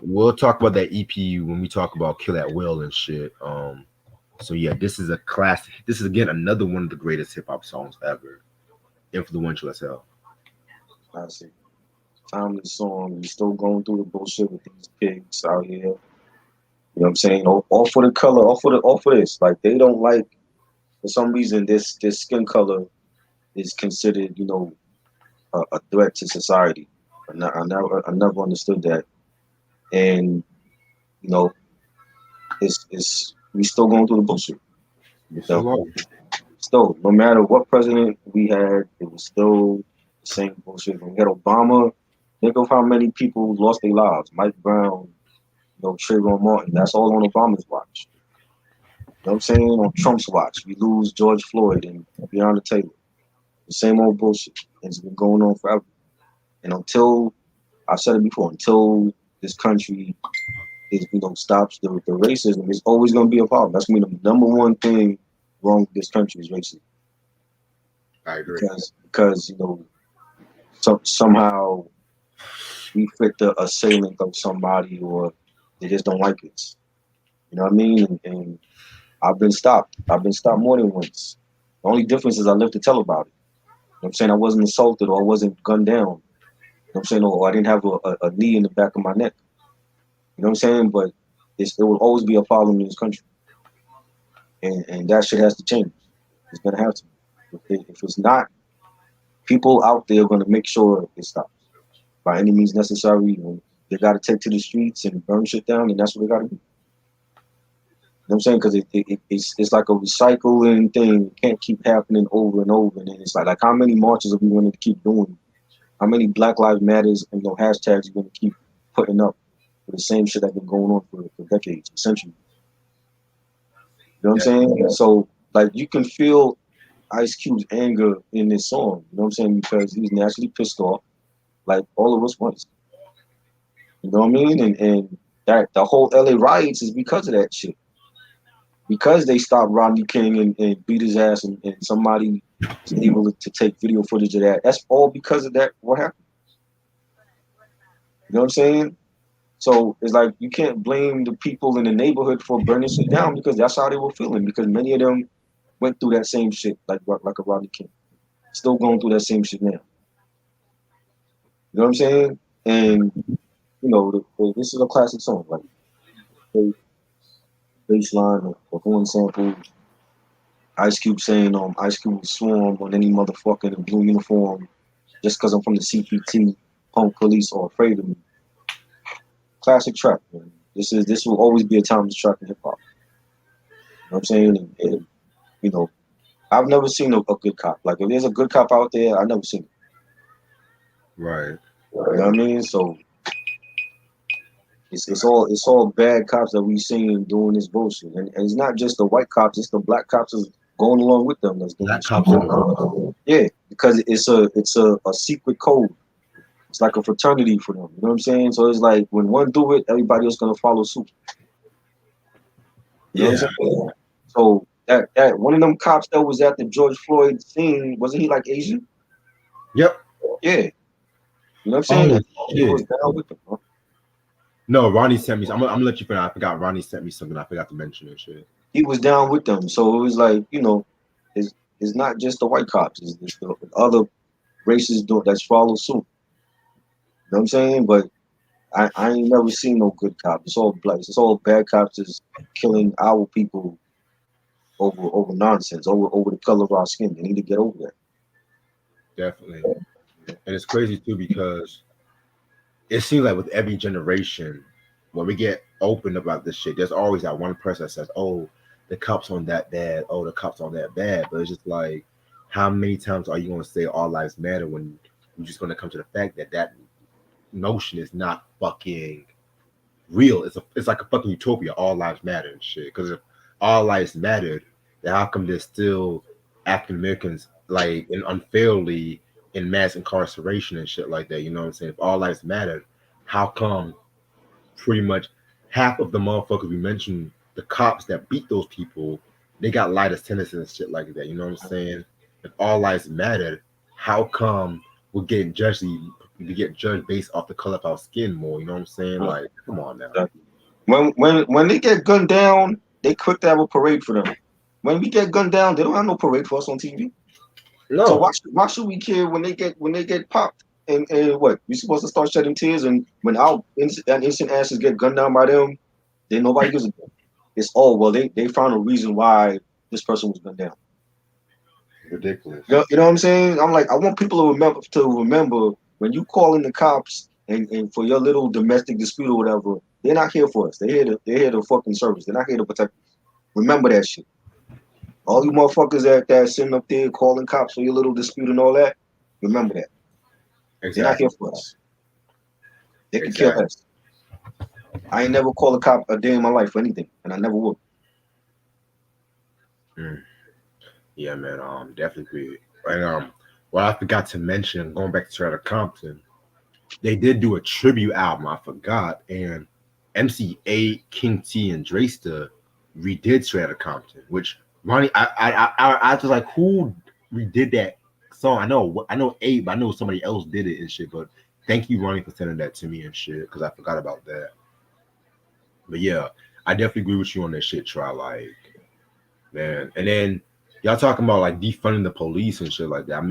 we'll talk about that EP when we talk about Kill at Will and shit. So yeah, this is a classic. This is again another one of the greatest hip hop songs ever. Influential as hell. Classic. Timeless song. We still going through the bullshit with these pigs out here. You know what I'm saying? All for the color, all for this. Like they don't like, for some reason, this skin color is considered, a threat to society. I never understood that. And it's we still going through the bullshit. Still, no matter what president we had, it was still the same bullshit. When we had Obama, think of how many people lost their lives. Mike Brown, Trayvon Martin. That's all on Obama's watch. You know what I'm saying? On Trump's watch, we lose George Floyd and Breonna Taylor. The same old bullshit. It's been going on forever. And until, I've said it before, until this country is, stops the racism, it's always going to be a problem. That's going to be the number one thing wrong with this country is racism. I agree. Because somehow we fit the assailant of somebody, or they just don't like it. You know what I mean? And I've been stopped. I've been stopped more than once. The only difference is I lived to tell about it. You know what I'm saying? I wasn't assaulted or I wasn't gunned down. You know what I'm saying? Or I didn't have a knee in the back of my neck. You know what I'm saying? But it will always be a problem in this country. And that shit has to change. It's going to have to. If it's not, people out there are going to make sure it stops by any means necessary. And they got to take to the streets and burn shit down, and that's what they got to do. You know what I'm saying? Because it's like a recycling thing. It can't keep happening over and over. And then it's like how many marches are we going to keep doing? How many Black Lives Matters and hashtags are going to keep putting up for the same shit that's been going on for decades, centuries? You know what I'm saying? So like you can feel Ice Cube's anger in this song. You know what I'm saying? Because he's naturally pissed off, like all of us was. You know what I mean? And that the whole LA riots is because of that shit. Because they stopped Rodney King and beat his ass, and somebody was able to take video footage of that. That's all because of that. What happened? You know what I'm saying? So it's like you can't blame the people in the neighborhood for burning shit down because that's how they were feeling. Because many of them went through that same shit, like a Rodney King, still going through that same shit now. You know what I'm saying? And this is a classic song, like bass line or horn sample. Ice Cube saying, Ice Cube will swarm on any motherfucker in a blue uniform just because I'm from the CPT. Punk police are afraid of me. Classic track, man. This will always be a timeless track in hip hop. You know what I'm saying? And I've never seen a good cop. Like if there's a good cop out there, I've never seen it. Right. You know what I mean? So it's all bad cops that we seen doing this bullshit, and it's not just the white cops; it's the black cops that's going along with them that's doing Black this cops. shit. Yeah, because it's a secret code. It's like a fraternity for them. You know what I'm saying? So it's like when one do it, everybody else gonna follow suit. You know what I'm saying? So that one of them cops that was at the George Floyd scene, wasn't he like Asian? Yep. Yeah. You know what I'm saying? Oh And he was shit. down with them. Huh? No, Ronnie sent me. I'm gonna let you finish. I forgot Ronnie sent me something. I forgot to mention and shit. He was down with them. So it was like, it's not just the white cops, it's the other races that's follow suit. You know what I'm saying? But I ain't never seen no good cops. It's all black. It's all bad cops is killing our people over nonsense, over the color of our skin. They need to get over that. Definitely. And it's crazy too because it seems like with every generation, when we get open about this shit, there's always that one person that says, "Oh, the cops on that bad. Oh, the cops on that bad." But it's just like, how many times are you going to say all lives matter when you're just going to come to the fact that that notion is not fucking real? It's like a fucking utopia. All lives matter and shit. Because if all lives mattered, then how come there's still African Americans like unfairly in mass incarceration and shit like that? You know what I'm saying? If all lives mattered, how come pretty much half of the motherfuckers we mentioned, the cops that beat those people, they got lighter sentences and shit like that. You know what I'm saying? If all lives mattered, how come we're getting judged? We get judged based off the color of our skin more. You know what I'm saying? Like, come on now. When they get gunned down, they quick to have a parade for them. When we get gunned down, they don't have no parade for us on TV. So No, why should we care when they get popped? And what we supposed to start shedding tears? And when our innocent asses get gunned down by them, then nobody gives a damn. It's well they found a reason why this person was gunned down. ridiculous. You know what I'm saying? I'm like, I want people to remember when you call in the cops and for your little domestic dispute or whatever, they're not here for us. They're here to fucking service. They're not here to protect us. Remember that shit. All you motherfuckers that sitting up there calling cops for your little dispute and all that, remember that. They're not Exactly. here for us. They can kill Exactly. us. I ain't never called a cop a day in my life for anything, and I never would. Mm. Yeah, man. Definitely agree. And what I forgot to mention, going back to Outta Compton, they did do a tribute album. I forgot, and MC A, King T, and Dresta redid Outta Compton, which Ronnie, I was like, who redid that song? I know Abe, but I know somebody else did it and shit. But thank you, Ronnie, for sending that to me and shit, because I forgot about that. But yeah, I definitely agree with you on that shit. Try like, man, and then y'all talking about like defunding the police and shit like that.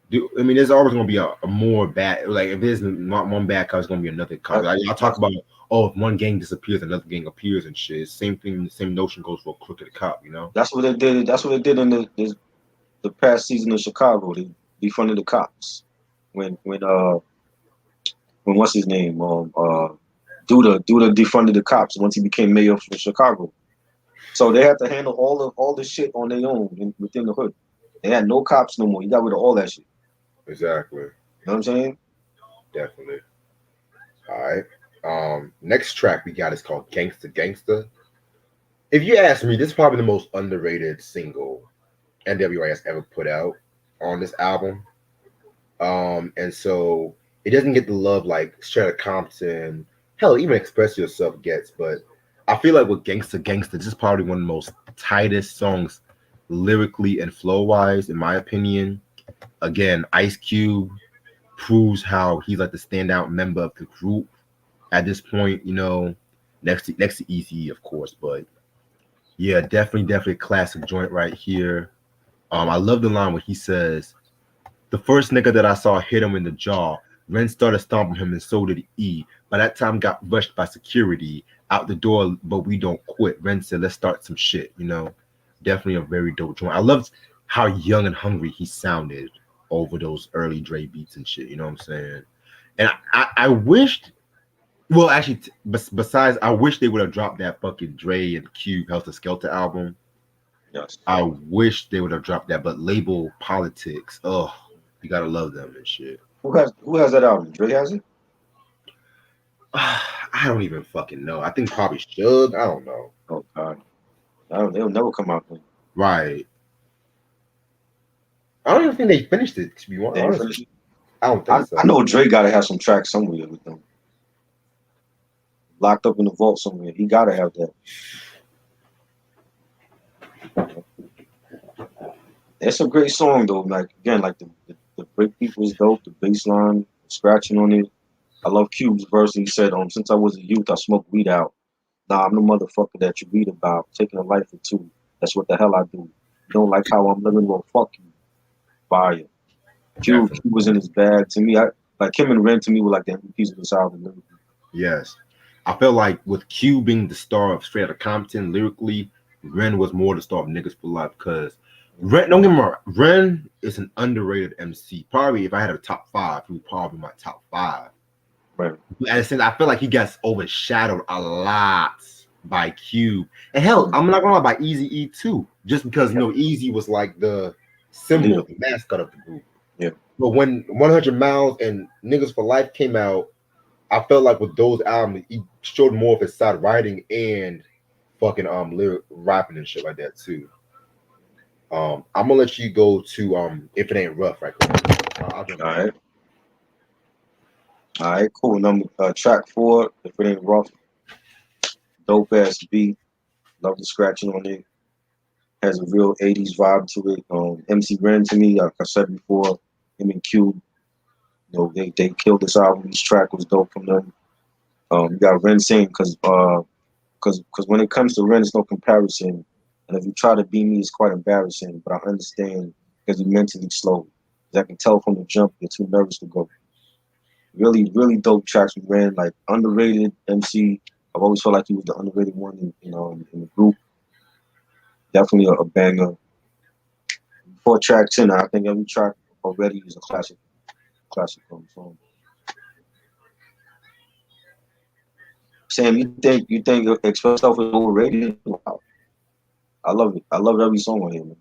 There's always gonna be a more bad. Like if there's not one bad cop, it's gonna be another cop. That, Like, y'all talk that's about, oh, if one gang disappears, another gang appears and shit. Same thing. The same notion goes for a crooked cop. that's what they did. That's what they did in the past season in Chicago. They defunded the cops when what's his name Duda defunded the cops once he became mayor for Chicago. So they had to handle all the shit on their own within the hood. They had no cops no more. He got rid of all that shit. Exactly. You know what I'm saying? Definitely. All right. Next track we got is called "Gangsta Gangsta." If you ask me, this is probably the most underrated single N.W.A has ever put out on this album. And so it doesn't get the love like Straight Outta Compton, hell, even Express Yourself gets. But I feel like with Gangsta Gangsta, this is probably one of the most tightest songs lyrically and flow wise, in my opinion. Again, Ice Cube proves how he's like the standout member of the group at this point, next to Eazy-E, of course. But yeah, definitely a classic joint right here. I love the line where he says, "The first nigga that I saw hit him in the jaw. Ren started stomping him, and so did E. By that time, got rushed by security out the door, but we don't quit." Ren said, "Let's start some shit." Definitely a very dope joint. I loved how young and hungry he sounded over those early Dre beats and shit. You know what I'm saying? And I wished. Well, actually, besides, I wish they would have dropped that fucking Dre and Cube Helter Skelter album. Yes. I wish they would have dropped that, but label politics. Oh, you gotta love them and shit. Who has that album? Dre has it? I don't even fucking know. I think probably should. I don't know. Oh God. I don't, they'll never come out with it. Right. I don't even think they finished it. To be They ain't honest, with finished you. it. I don't think I so. know Dre gotta have some tracks somewhere with them. Locked up in the vault somewhere. He gotta have that. It's a great song though. Like again, like the break beat was dope, the bass line, scratching on it. I love Cube's verse. He said, since I was a youth, I smoked weed out. Nah, I'm the motherfucker that you read about, taking a life or two. That's what the hell I do. You don't like how I'm living? Well, fuck you. Fire. Definitely. Cube was in his bag. To me, I like him and Ren to me were like the MVPs of this album. Lyrically. Yes. I feel like with Q being the star of Straight Outta Compton lyrically, Ren was more the star of Niggas for Life because Ren, don't get me wrong, Ren is an underrated MC. Probably if I had a top five, he would probably be my top five. Right. At the same, I feel like he gets overshadowed a lot by Cube. And hell, Mm. I'm not gonna lie, by Eazy-E too, just because Yeah. Easy was like the The leader. symbol, the mascot of the group. Yeah. But when 100 Miles and Niggas for Life came out, I felt like with those albums, he showed more of his side writing and fucking lyric rapping and shit like that too. I'm gonna let you go to If It Ain't Rough right quick. I'll jump All back. right. All right. Cool. Number track 4. If it ain't rough, dope ass beat. Love the scratching on it. Has a real '80s vibe to it. MC Ren to me, like I said before, him and Q, they killed this album. This track was dope from them. You got Ren saying because when it comes to Ren, it's no comparison. And if you try to be me, it's quite embarrassing. But I understand because you're mentally slow. 'Cause I can tell from the jump you're too nervous to go. Really, really dope tracks from Ren. Like underrated MC. I've always felt like he was the underrated one in the group. Definitely a banger. 4 tracks in, I think every track already is a classic song. Sam, you think Express Yourself is overrated? Wow, I love it. I love every song on here, man.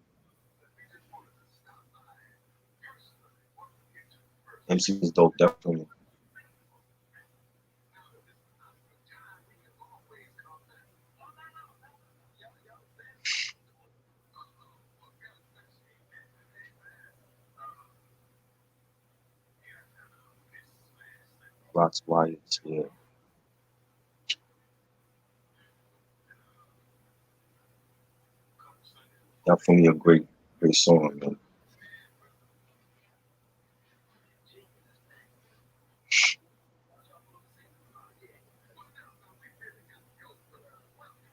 MC is dope, definitely. Lots Wyatt, yeah. Definitely a great song, man.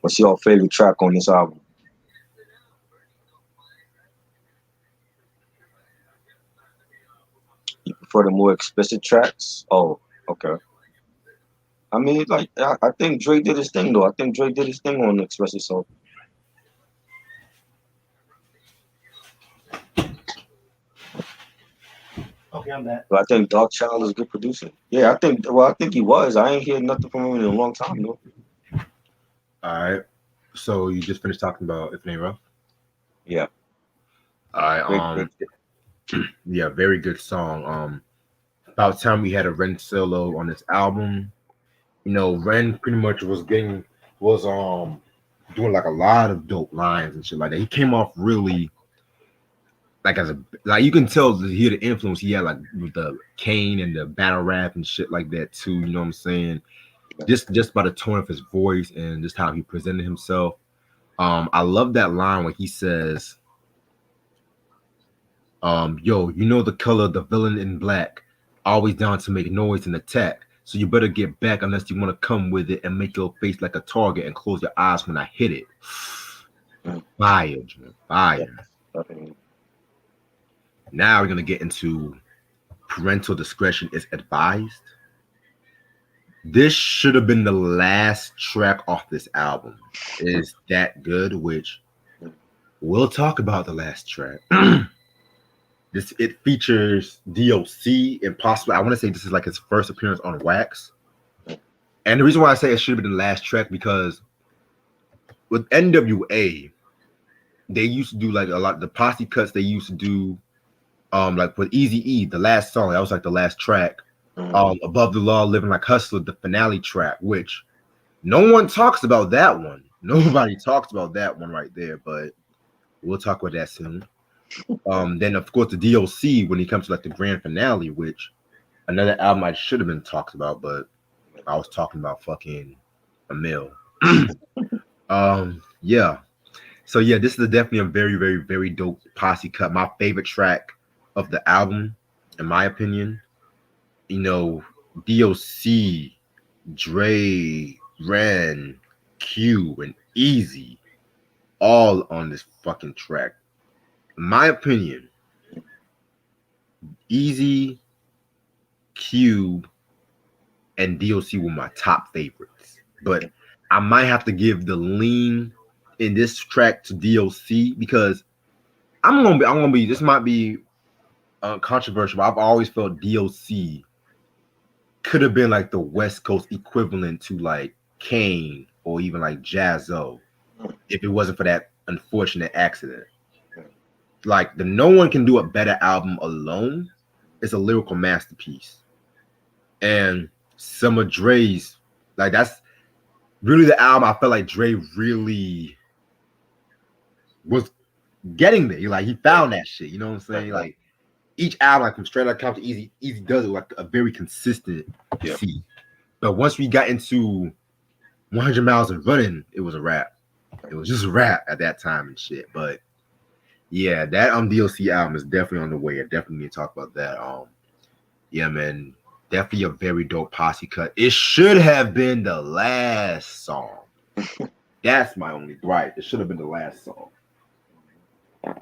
What's your favorite track on this album? You prefer the more explicit tracks? Oh, okay. I mean, like, I think Dre did his thing, though. I think Dre did his thing on Explicit, so. Okay, I'm back. But I think Dark Child is a good producer. Yeah, I think he was. I ain't heard nothing from him in a long time, though. All right. So you just finished talking about If It Ain't Rough. Yeah, All right. great. Yeah, very good song. About time we had a Ren solo on this album. You know, Ren pretty much was doing like a lot of dope lines and shit like that. He came off really like as a like you can tell to hear the influence he had like with the Kane and the battle rap and shit like that too. You know what I'm saying? Just by the tone of his voice and just how he presented himself. I love that line where he says, yo, you know the color of the villain in black, always down to make noise and attack. So you better get back unless you want to come with it and make your face like a target and close your eyes when I hit it. Mm, Fire, man, yeah, fire. definitely. Now we're gonna get into parental discretion is advised. This should have been the last track off this album. It is that good, which Mm, we'll talk about the last track. This it features D.O.C. and possibly I want to say this is like his first appearance on Wax. mm, And the reason why I say it should have been the last track because with N.W.A, they used to do like a lot of the posse cuts they used to do like with Eazy-E, the last song, that was like the last track. mm. Above the Law, Living Like Hustler, the finale track, which no one talks about that one. Nobody talks about that one right there, but we'll talk about that soon. Then of course the D.O.C when he comes to like the grand finale, which another album I should have been talked about, but I was talking about fucking a mill. Yeah. So yeah, this is definitely a very, very, very dope posse cut. My favorite track of the album, in my opinion. You know, D.O.C, Dre, Ren, Q, and Easy, all on this fucking track. In my opinion, Easy, Q, and D.O.C were my top favorites. But I might have to give the lean in this track to D.O.C because I'm gonna be this might be controversial, but I've always felt D.O.C could have been like the West Coast equivalent to like Kane or even like Jazzo Mm, if it wasn't for that unfortunate accident. mm. Like the No One Can Do a Better album alone is a lyrical masterpiece. And some of Dre's like that's really the album I felt like Dre really was getting there. Like he found that shit. You know what I'm saying? Right. Like each album, like from Straight Outta Compton to Easy, Easy does it like a very consistent Yeah. feat. But once we got into 100 Miles and Running, it was a wrap. It was just a rap at that time and shit. But yeah, that D.O.C album is definitely on the way. I definitely need to talk about that. Yeah, man, definitely a very dope posse cut. It should have been the last song. That's my only gripe. It should have been the last song. All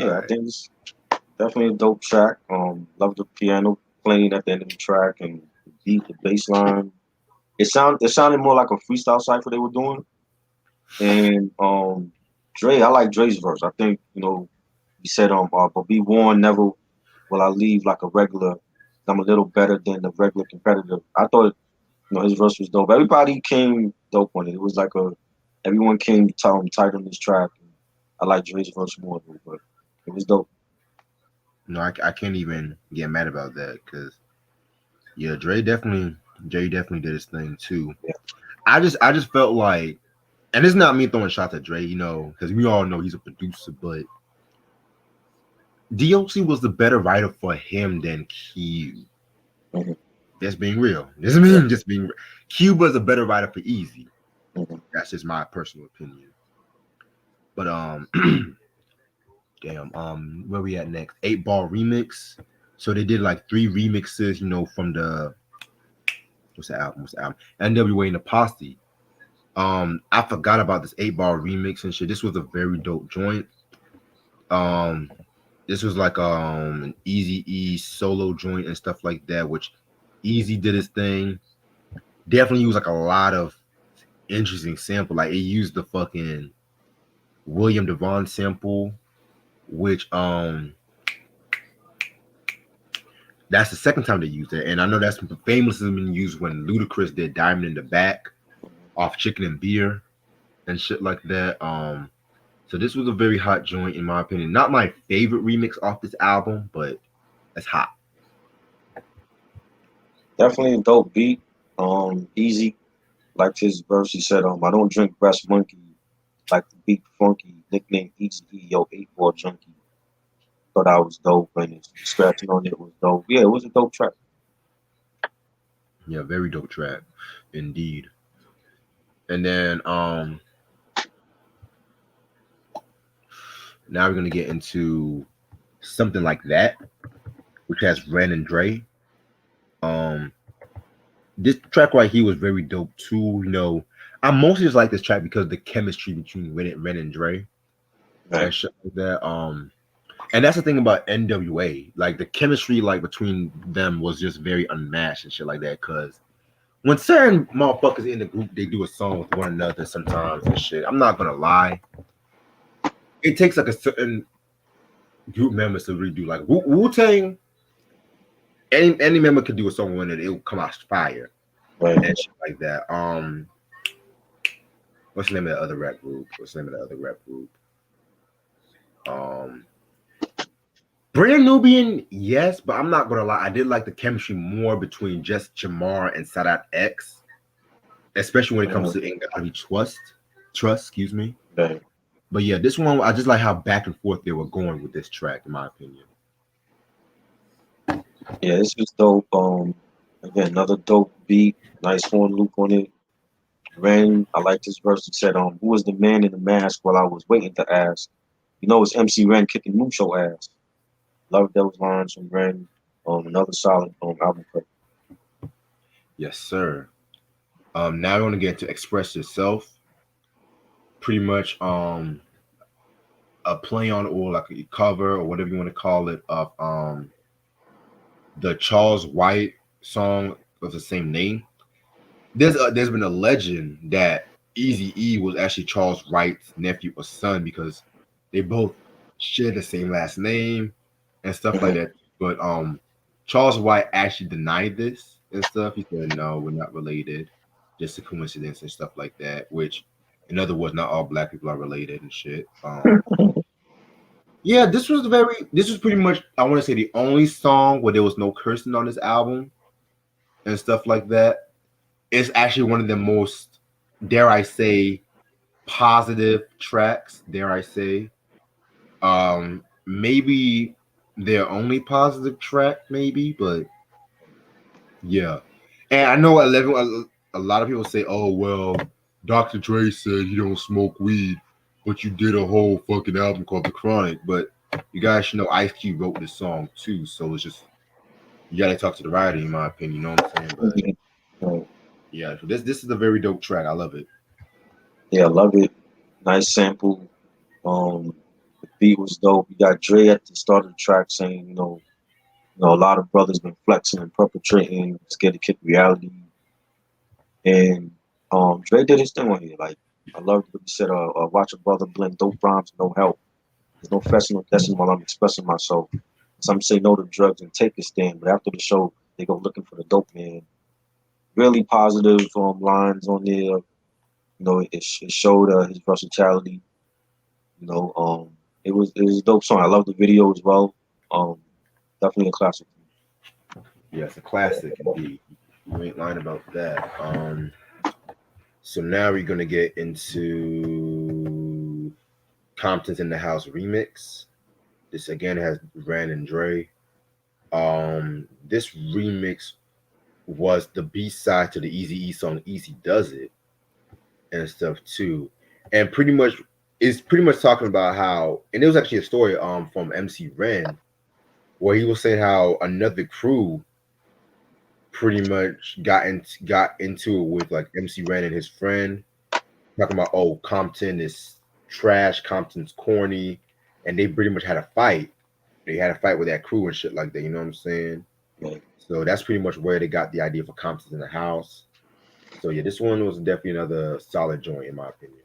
Yeah, I right. think it's definitely a dope track. Love the piano playing at the end of the track and the beat, the bass line. It sounded more like a freestyle cipher they were doing. And Dre, I like Dre's verse. I think, he said but be warned, never will I leave like a regular. I'm a little better than the regular competitor. I thought, his verse was dope. Everybody came dope on it. It was like everyone came tight on this track. I like Dre's verse more, though, but it was dope. No, I can't even get mad about that because yeah, Dre definitely did his thing too. Yeah. I just felt like, and it's not me throwing shots at Dre, because we all know he's a producer, but D.O.C was the better writer for him than Q. Hmm. Just being real. Yeah. Just being real. Q was a better writer for Easy. Hmm. That's just my personal opinion. But damn, where we at next? 8 Ball remix. So they did like 3 remixes, from the what's the album? What's the album? N.W.A and the Posse. I forgot about this 8 Ball remix and shit. This was a very dope joint. Um, this was like an Eazy-E solo joint and stuff like that, which Easy did his thing. Definitely used like a lot of interesting sample. Like it used the fucking William Devon sample, which that's the second time they used it. And I know that's famously been used when Ludacris did Diamond in the Back off Chicken and Beer and shit like that. So this was a very hot joint in my opinion. Not my favorite remix off this album, but it's hot. Definitely a dope beat. Easy. Like his verse, he said, I don't drink breast monkey, like the beat funky, nickname Eazy-E, yo, 8 Ball junkie. Thought I was dope, and his scratching on it was dope. Yeah, it was a dope track. Yeah, very dope track, indeed. And then now we're gonna get into something like that, which has Ren and Dre. Um, this track right here was very dope too. I mostly just like this track because the chemistry between Ren and Dre Right. and shit like that. And that's the thing about N.W.A. Like the chemistry like between them was just very unmatched and shit like that. Cause when certain motherfuckers in the group they do a song with one another sometimes and shit. I'm not gonna lie. It takes like a certain group members to really do like Wu Tang. Any member could do a song with it, it'll come out fire Right. and shit like that. What's the name of the other rap group? What's the name of the other rap group? Um, Brand Nubian, yes, but I'm not gonna lie. I did like the chemistry more between just Jamar and Sadat X, especially when it comes to Ain't Gotta Be Trust, excuse me. Right. But yeah, this one I just like how back and forth they were going with this track, in my opinion. Yeah, this was dope. Again, another dope beat, nice horn loop on it. Ren, I like this verse. He said, who was the man in the mask while I was waiting to ask? It's MC Ren kicking Mucho ass. Love those lines from Ren. Another solid album cut. Yes, sir. Now I want to get to Express Yourself. Pretty much a play on or like a cover or whatever you want to call it of the Charles White song of the same name. There's been a legend that Eazy-E was actually Charles Wright's nephew or son because they both share the same last name and stuff like Mhm. that. But Charles White actually denied this and stuff. He said, "No, we're not related. Just a coincidence and stuff like that." Which, in other words, not all black people are related and shit. Yeah, this was pretty much I want to say the only song where there was no cursing on this album and stuff like that. It's actually one of the most, dare I say, positive tracks, dare I say. Maybe their only positive track, maybe, but yeah. And I know a lot of people say, oh, well, Dr. Dre said you don't smoke weed, but you did a whole fucking album called The Chronic. But you guys should know Ice Cube wrote this song too, so it's just, you gotta talk to the writer, in my opinion, you know what I'm saying? But Right. yeah, so this is a very dope track. I love it. Yeah, love it. Nice sample. The beat was dope. You got Dre at the start of the track saying, a lot of brothers been flexing and perpetrating, scared to kick reality. And Dre did his thing on here. Like I loved what he said. Watch a brother blend dope rhymes, no help. There's no fessing or dessing while I'm expressing myself. Some say no to drugs and take a stand, but after the show, they go looking for the dope man. Really positive lines on there. It showed his versatility. It was a dope song. I love the video as well. Um, Definitely a classic. Yeah, it's a classic indeed. You ain't lying about that. So now we're gonna get into Compton's in the House remix. This again has Ran and Dre. This remix was the B side to the Eazy-E song "Easy Does It" and stuff too. And pretty much It's pretty much talking about how, and it was actually a story from MC Ren where he was saying how another crew pretty much got into it with like MC Ren and his friend, talking about, oh, Compton is trash, Compton's corny, and they pretty much had a fight. They had a fight with that crew and shit like that. You know what I'm saying? Man, So that's pretty much where they got the idea for Compton in the house. So yeah, this one was definitely another solid joint in my opinion.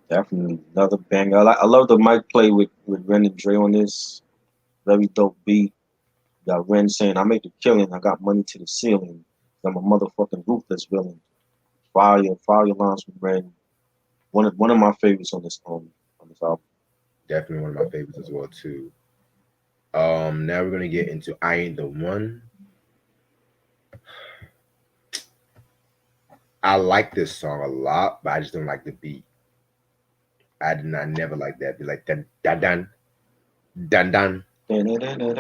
definitely another banger. I love the mic play with Ren and Dre on this. Very dope beat. Got Ren saying, "I make a killing. I got money to the ceiling. I'm a motherfucking ruthless villain." Fire lines from Ren. One of my favorites on this album. Definitely one of my favorites as well too. Now we're gonna get into I Ain't the One. I like this song a lot, but I just don't like the beat. I never like that. Be like dun dun dun dun dun Da-da-da-da-da.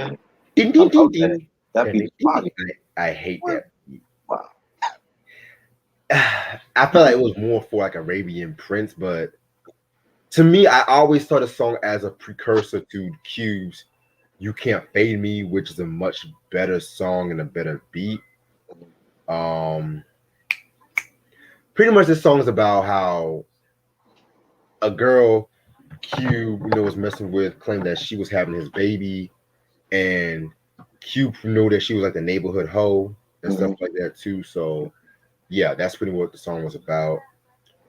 ding I ding ding love that. ding. That Ding, beat ding, is ding, fire. ding. I hate What? that beat. Wow. I felt like it was more for like Arabian Prince, but to me, I always saw the song as a precursor to Cube's "You Can't Fade Me," which is a much better song and a better beat. Um, Pretty much this song is about how a girl Cube, was messing with, claimed that she was having his baby, and Cube knew that she was like the neighborhood hoe and stuff Mm-hmm. like that too. So yeah, that's pretty much what the song was about.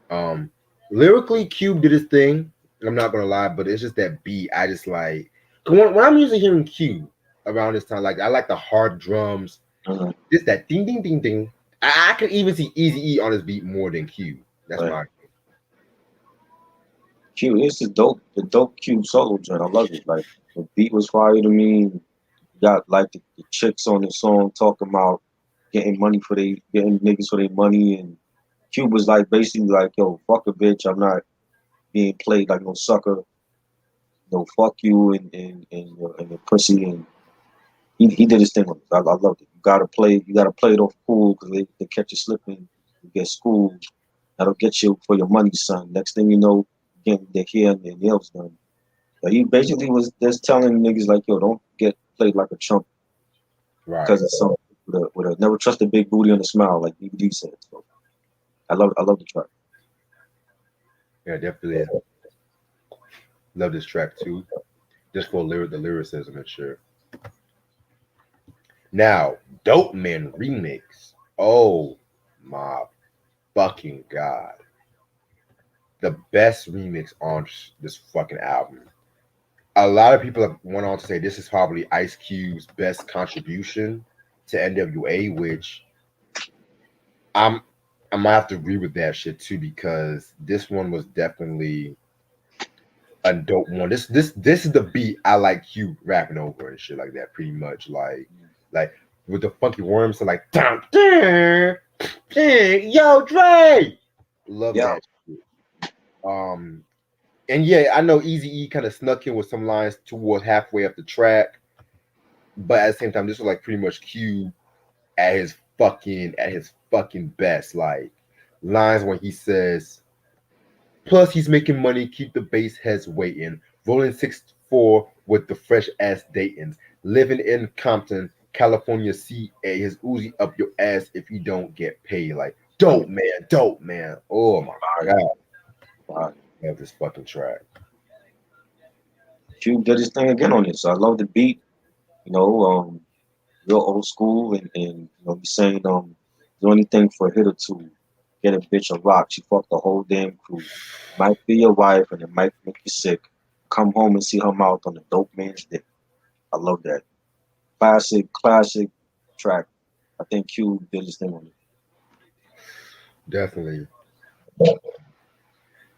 Um, Lyrically, Cube did his thing. I'm not gonna lie, but it's just that beat. I just like 'cause when I'm usually hearing Cube around this time, like I like the hard drums, Mm-hmm. just that ding ding ding ding. I could even see Eazy-E on his beat more than Cube. That's Right. my Q, this is dope. The dope Cube solo joint. I love it. Like the beat was fire to me. You got like the chicks on the song talking about getting niggas for their money, and Cube was like basically like, yo, fuck a bitch. I'm not being played like no sucker. No, fuck you and your pussy. And he did his thing on it. I loved it. You gotta play it off cool because they catch you slipping. You get schooled. That'll get you for your money, son. Next thing you know, getting their hair and their nails done. But he basically was just telling niggas like, yo, don't get played like a chump right. because it's some with a never trust a big booty on a smile, like DVD said. So I love the track. Yeah, definitely love this track too. Just for the lyricism and shit. Now, Dope Man remix. Oh my fucking god. The best remix on this fucking album. A lot of people have went on to say this is probably Ice Cube's best contribution to N.W.A, which I'm I might have to agree with that shit too because this one was definitely a dope one. This is the beat I like Cube rapping over and shit like that. Pretty much like with the funky worms, so like dun, dun, dun, yo Dre, love Yeah, that shit. Um, and yeah, I know Eazy-E kind of snuck in with some lines towards halfway up the track, but at the same time, this was like pretty much Cube at his fucking best. Like lines when he says, "Plus he's making money, keep the base heads waiting, rolling 6'4" with the fresh ass Dayton's, living in Compton, California, CA, his Uzi up your ass if you don't get paid." Like I mean, dope man. Oh my fire, god, fire. I love this fucking track. Cube did his thing again on this. I love the beat. You know, real old school, and he's saying do anything for a hit or two. Get a bitch a rock. She fucked the whole damn crew. Might be your wife, and it might make you sick. Come home and see her mouth on the dope man's dick. I love that. Classic track. I think Cube did his thing on it. Definitely.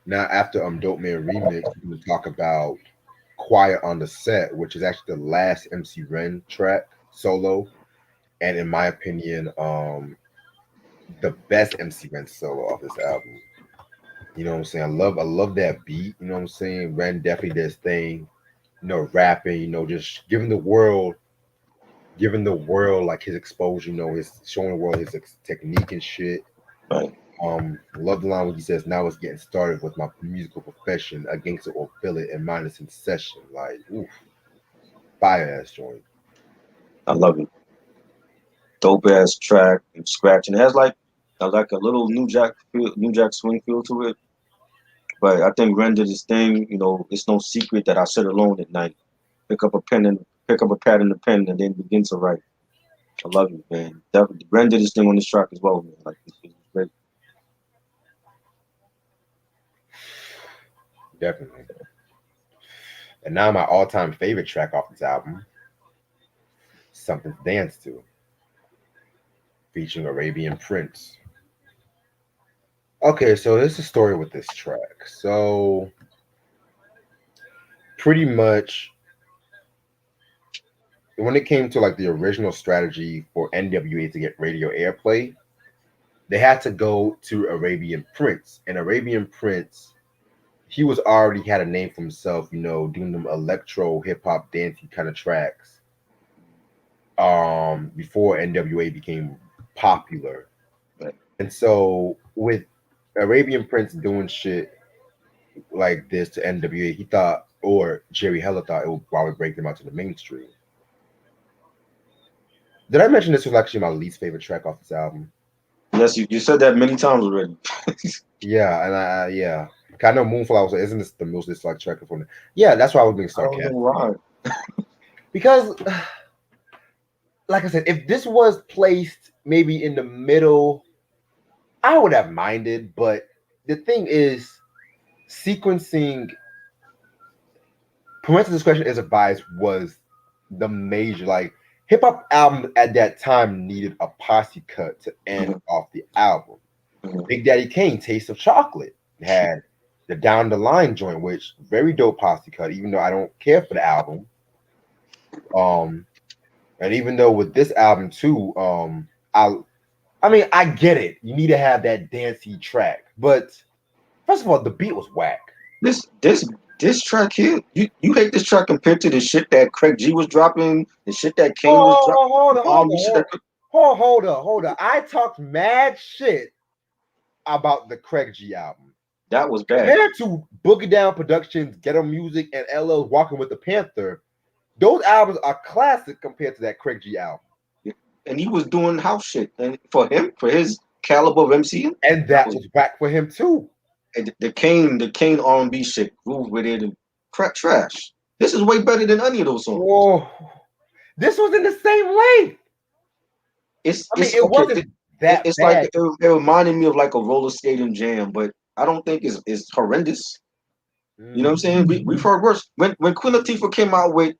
Now after Dope Man remix, we're gonna talk about Quiet on the Set, which is actually the last MC Ren track solo, and in my opinion, the best MC Ren solo off this album. You know what I'm saying? I love that beat. You know what I'm saying? Ren definitely did his thing. Rapping. Just giving the world like his exposure. His showing the world his technique and shit. Right. Love the line when he says, "Now it's getting started with my musical profession, a gangster or billet, and mine is in session." Like, oof, fire ass joint. I love it. Dope ass track and scratching. It has like a little New Jack swing feel to it. But I think Ren did his thing. You know, it's no secret that I sit alone at night, pick up a pad and a pen, and then begin to write. I love you, man. Ren did his thing on this track as well, man. Like it's great. Definitely. And now my all-time favorite track off this album, "Something to Dance To," featuring Arabian Prince. Okay, so there's a story with this track. So pretty much when it came to like the original strategy for N.W.A to get radio airplay, they had to go to Arabian Prince. And Arabian Prince, he was already had a name for himself, you know, doing them electro, hip hop, dancey kind of tracks. Before N.W.A became popular. Right. And so with Arabian Prince doing shit like this to N.W.A, he thought, or Jerry Heller thought, it would probably break them out to the mainstream. Did I mention this was actually my least favorite track off this album? Yes, you said that many times already. Yeah, and yeah. I know Moonflower was like, isn't this the most disliked track from it? Yeah, that's why I was being I don't know sarcastic. why. Because, like I said, if this was placed maybe in the middle, I would have minded. But the thing is, sequencing parental discretion is advised was the major like hip hop album at that time needed a posse cut to end Mhm, off the album. mhm. Big Daddy Kane, Taste of Chocolate, had the Down the Line joint, which very dope posse cut, even though I don't care for the album. Um, and even though with this album too, I mean I get it. You need to have that dancey track, but first of all, the beat was whack. This this this track here, you hate this track compared to the shit that Craig G was dropping, the shit that Kane was dropping, Hold the on, hold R&B shit on, that hold on. I talked mad shit about the Craig G album. that was bad. Compared to Boogie Down Productions, Ghetto Music, and LL's Walking with the Panther, those albums are classic compared to that Craig G album. And he was doing house shit, and for him, for his caliber of MC, And that that was was back for him too. the Kane R&B shit, Groove with it and crap trash. This is way better than any of those songs. Whoa. This was in the same length. I mean, It's it okay. wasn't that It's like bad. it reminded me of like a roller skating jam, but I don't think it's horrendous. You know what I'm Mm. saying? We've heard worse. When Queen Latifah came out with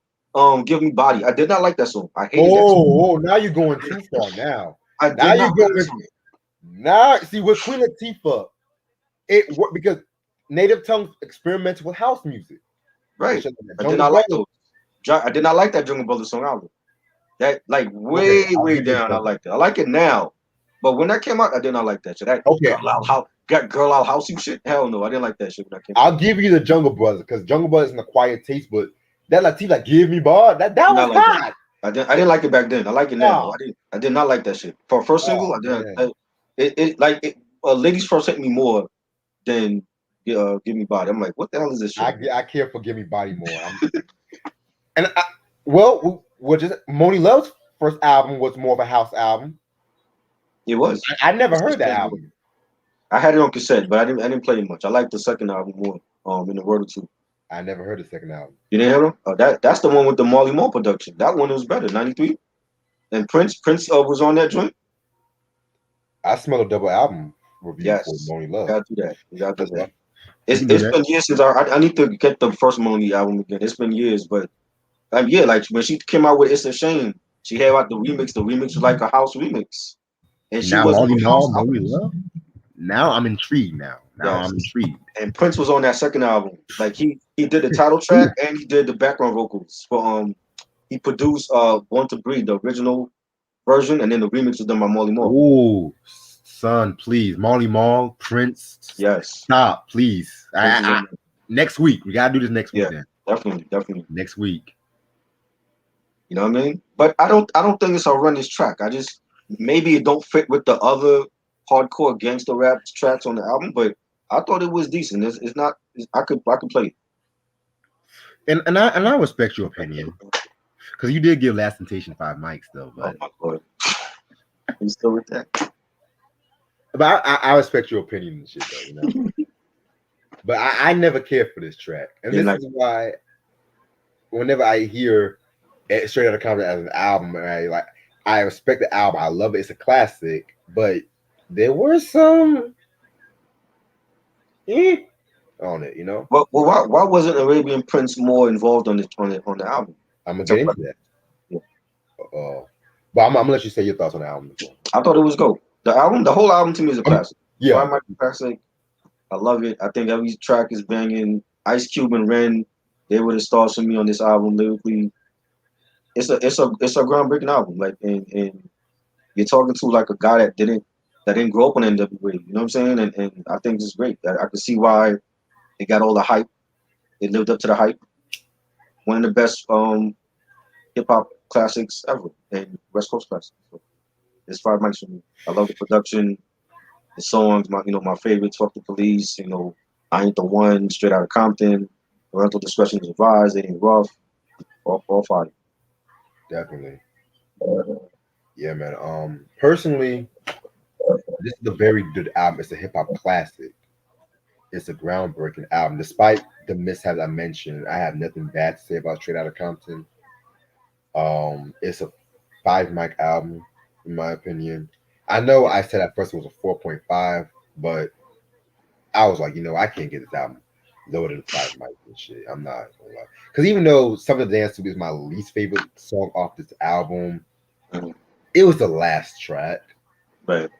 "Give Me Body," I did not like that song. I hated that song. Now you're going too far now. I Now did not you're like that going song. now. See, with Queen Latifah, it worked because Native Tongues experimented with house music. They Right. showed them I did Jungle not like Brothers. those. I did not like that Jungle Brothers song either. That like Okay, I'll way give you down. I Jungle. liked it. I like it now, but when that came out, I did not like that shit. That Okay, girl out housey shit. Hell no, I didn't like that shit when that came I'll out. give you the Jungle Brothers because Jungle Brothers in a quiet taste, but that Latifah "Give Me Bar" that Did was not like that. hot. I didn't like it back then. I like it now. Oh, I did not like that shit. For first single, oh I didn't. man, Ladies first hit me more than Give Me Body. I'm like, what the hell is this shit? I care for "Give Me Body" more. And well, we're just Moni Love's first album was more of a house album. It was. I never It's heard that cassette. album. I had it on cassette, but I didn't play it much. I liked the second album more. In the word or two. I never heard the second album. You didn't hear him? That's the one with the Marley Marl production. That one was better. 93. And Prince was on that joint. I smell a double album review for Yes, Moni you Love. gotta do that. You gotta do That's that. what we It's can do it's that. been years since I need to get the first Moni album again. It's been years, but yeah, like when she came out with "It's a Shame," she had out the remix. The remix was like a house remix, and she Now wasn't Marley on house Marl, Moni albums. Love. Now I'm intrigued. Now Yes, I'm intrigued. and Prince was on that second album. Like he did the title track and he did the background vocals for he produced "Born to Breathe," the original version, and then the remix was done by Marley Marl. Oh, son, please, Marley Marl, Prince, Yes, stop, please. Prince was on. Next week, we gotta do this next week Yeah, then. definitely. Next week. You know what I mean? But I don't think it's a run this track. I just maybe it don't fit with the other. hardcore gangster rap tracks on the album, but I thought it was decent. It's not. I could play it. And I respect your opinion because you did give Last Temptation 5 mics though, Oh but my god, you still with that? I respect your opinion and shit though, you know. But I never cared for this track, and You're this not. is why whenever I hear it Straight Outta Compton as an album, I respect the album. I love it. It's a classic, but there were some on it, you know. Well, why wasn't Arabian Prince more involved on the album? I'm gonna get into that. Yeah. But I'm gonna let you say your thoughts on the album as well. I thought it was dope. The whole album to me is a classic. Yeah, Why my classic? I love it. I think every track is banging. Ice Cube and Ren, they were the stars for me on this album lyrically. It's a groundbreaking album. Like and you're talking to like a guy that didn't grow up on N.W.A. You know what I'm saying? And I think it's great. I can see why it got all the hype. It lived up to the hype. One of the best hip hop classics ever and West Coast classics. So it's 5 mics for me. I love the production, the songs. My favorites. Fuck the Police. I Ain't the One. Straight Outta Compton. Parental Discretion is advised. It ain't rough. All five. definitely. Yeah, man. Personally, this is a very good album. It's a hip hop classic. It's a groundbreaking album. Despite the mishaps I mentioned, I have nothing bad to say about Straight Outta Compton. It's a 5 mic album, in my opinion. I know I said at first it was a 4.5, but I was like, I can't get this album lower than 5 mics and shit. I'm not gonna lie. Because even though Some of the Dance to Me is my least favorite song off this album, it was the last track. Right.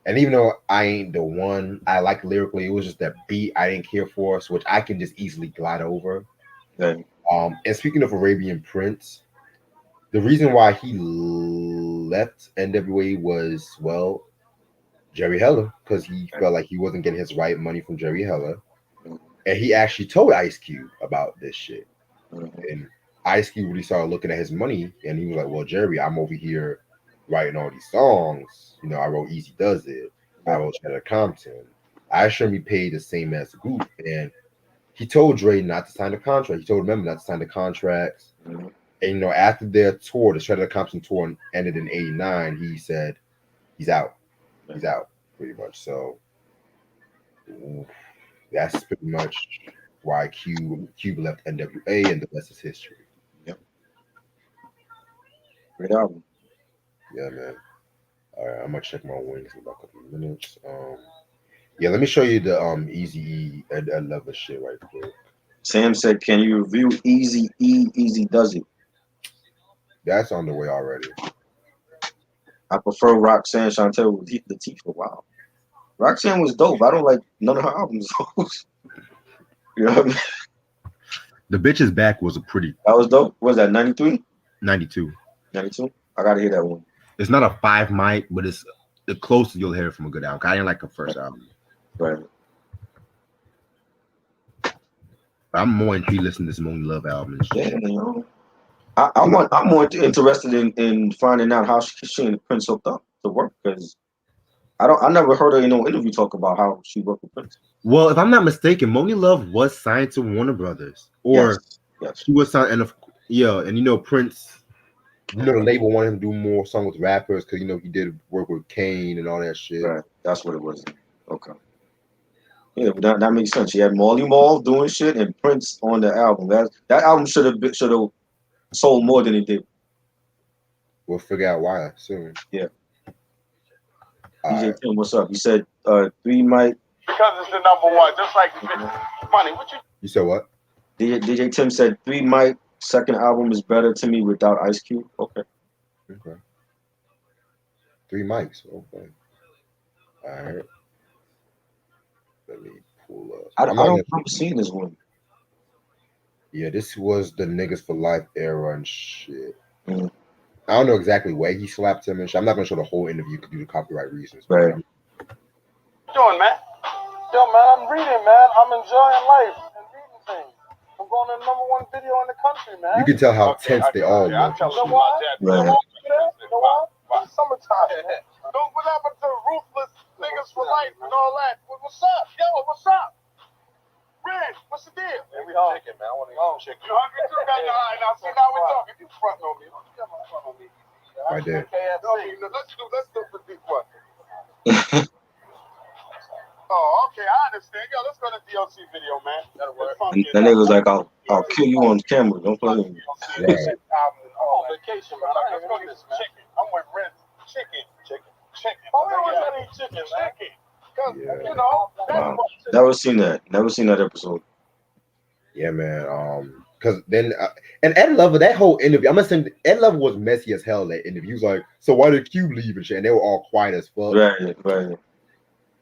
And even though I Ain't the One, I like lyrically, it was just that beat I didn't care for, so which I can just easily glide over. Right. And speaking of Arabian Prince, the reason why he left N.W.A was, well, Jerry Heller, because he felt like he wasn't getting his right money from Jerry Heller. And he actually told Ice Cube about this shit. And Ice Cube really started looking at his money and he was like, well, Jerry, I'm over here writing all these songs. I wrote Easy Does It. I wrote Straight Outta Compton. I should be paid the same as the group. And he told Dre not to sign the contract. He told them not to sign the contracts. And after their tour, the Straight Outta Compton tour ended in '89, he said he's out. He's out, pretty much. So that's pretty much why Cube left N.W.A. and the rest is history. Yep. Great album. Yeah, man. All right, I'm gonna check my wings in about a couple of minutes. Yeah, let me show you the Eazy-E I love this shit right quick. Sam said, "Can you review Eazy-E? Easy Does It." That's on the way already. I prefer Roxanne Chantel with Latifah. Wow. Roxanne was dope. I don't like none of her albums. You know what I mean? The Bitch's Back was a pretty That was dope. What was that, 93? 92. 92? I gotta hear that one. It's not a 5 mic, but it's the closest you'll hear from a good album. I didn't like her first album. Right. I'm more intrigued listening to this Moon Love album and shit. Yeah, I'm more interested in finding out how she and Prince hooked up to work, because I never heard her in no interview talk about how she worked with Prince. Well, if I'm not mistaken, Moni Love was signed to Warner Brothers, or yes. she was signed, and Prince, the label wanted him to do more songs with rappers because he did work with Kane and all that shit. Right, that's what it was. Okay. Yeah, but that makes sense. She had Marley Marl doing shit and Prince on the album. That album should have sold more than it did. We'll figure out why soon. Yeah. DJ Tim, what's up? He said 3 mic. Because it's the #1, just like money. You said what? DJ Tim said 3 mic. Second album is better to me without Ice Cube. Okay. 3 mics. Okay. All right. Let me pull up. I don't remember seeing this one. Yeah, this was the Niggas for Life era and shit. Mm. I don't know exactly where he slapped him and shit. I'm not gonna show the whole interview due to copyright reasons. Right. What you doing, man? Yo, man, I'm reading, man. I'm enjoying life and reading things. I'm going to the #1 video in the country, man. You can tell how tense they all look. You know why? You know why? It's summertime. What happened to ruthless niggas chicken. You hungry too? Now see, now we're talking. You front on me. Don't you ever front on me. Right there. Let's do the deep one. Oh, okay, I understand. Yo, let's go to D.O.C. video, man. That'll work. That nigga was like, I'll kill you on camera. Don't play with me. Right. I'm on vacation, man. Let's go get some chicken. I'm with Red. Chicken. Oh, we always gotta eat chicken, man. Cause, you know, Wow. Never seen that episode. Yeah, man. Because then and Ed Lover, that whole interview, I'm gonna say Ed Lover was messy as hell. That interview, he was like, "So why did Q leave and shit?" And they were all quiet as fuck. Right.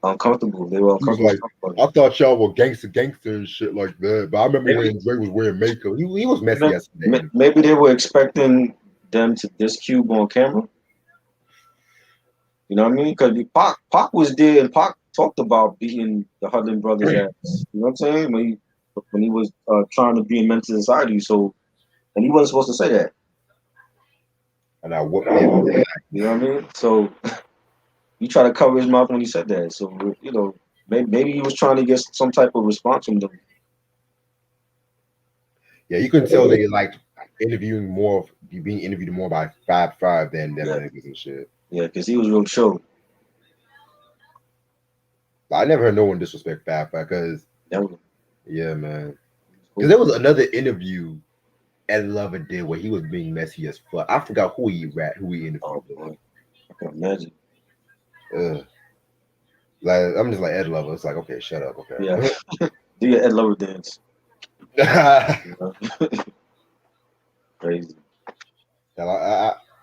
Uncomfortable. They were He was uncomfortable. like, "I thought y'all were gangster and shit like that." But I remember when Dre was wearing makeup. He was messy as hell. Maybe they were expecting them to diss Cube on camera. You know what I mean? Because Pac was there, and Pac talked about beating the Hudlin brothers' ass. You know what I'm saying? When he was trying to be in mental society, so and he wasn't supposed to say that. And I whooped him. You know what I mean? So he tried to cover his mouth when he said that. So you know, maybe he was trying to get some type of response from them. Yeah, you can tell they liked interviewing more, being interviewed more by 5 than them niggas and shit. Yeah, because he was real chill. I never heard no one disrespect 5 because yeah, man. Because there was another interview Ed Lover did where he was being messy as fuck. I forgot who he interviewed. Oh boy, I can imagine. Like I'm just like Ed Lover. It's like okay, shut up, okay. Yeah, do your Ed Lover dance. Crazy.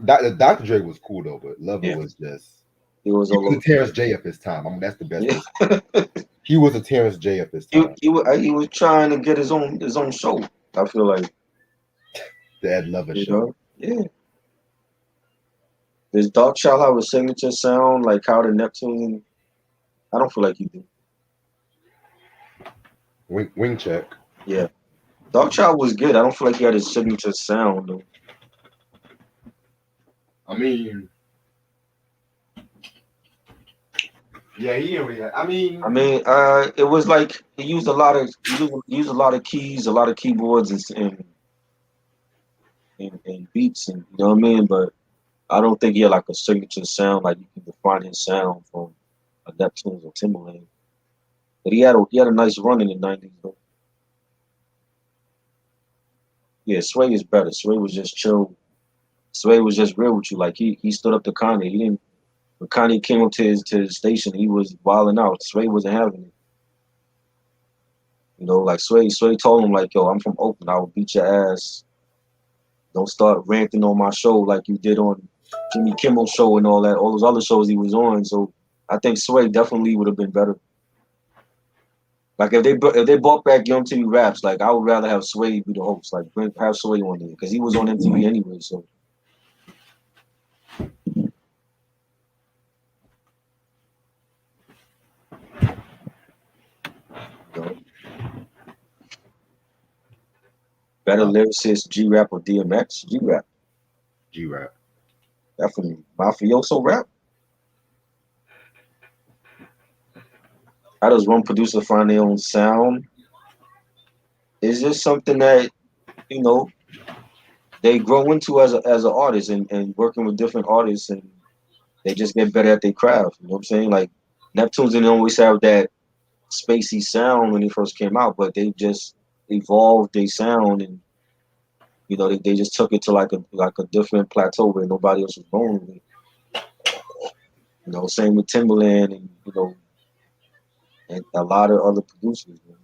Dr. Dre was cool though, but Lover was just. He was a Terrence J of his time. I mean, that's the best. Yeah. He was a Terrence J of his time. He was trying to get his own show. I feel like the Ed Lover show. Yeah. Does Dark Child have a signature sound like how the Neptune? I don't feel like he do. Wing check. Yeah. Dark Child was good. I don't feel like he had his signature sound though. I mean, yeah, he didn't really. I mean, it was like he used a lot of keys, a lot of keyboards and beats, and you know what I mean. But I don't think he had like a signature sound like you can define his sound from a Neptunes or Timberland. But he had a nice run in the '90s though. Yeah, Sway is better. Sway was just chill. Sway was just real with you. Like he stood up to Kanye. He didn't. When Kanye came up to his station, he was wilding out. Sway wasn't having it. You know, like Sway told him like, "Yo, I'm from Oakland. I will beat your ass. Don't start ranting on my show like you did on Jimmy Kimmel's show and all that. All those other shows he was on." So I think Sway definitely would have been better. Like if they brought back Young TV Raps, like I would rather have Sway be the host. Like have Sway on there because he was on MTV anyway. So. Better lyricist, G-Rap or DMX? G-Rap. G-Rap. Definitely. Mafioso rap? How does one producer find their own sound? Is this something that, you know, they grow into as an artist and working with different artists and they just get better at their craft? You know what I'm saying? Like, Neptunes didn't always have that spacey sound when they first came out, but they just evolved their sound and you know, they just took it to like a different plateau where nobody else was going with it. You know, same with Timberland and you know, and a lot of other producers. Man.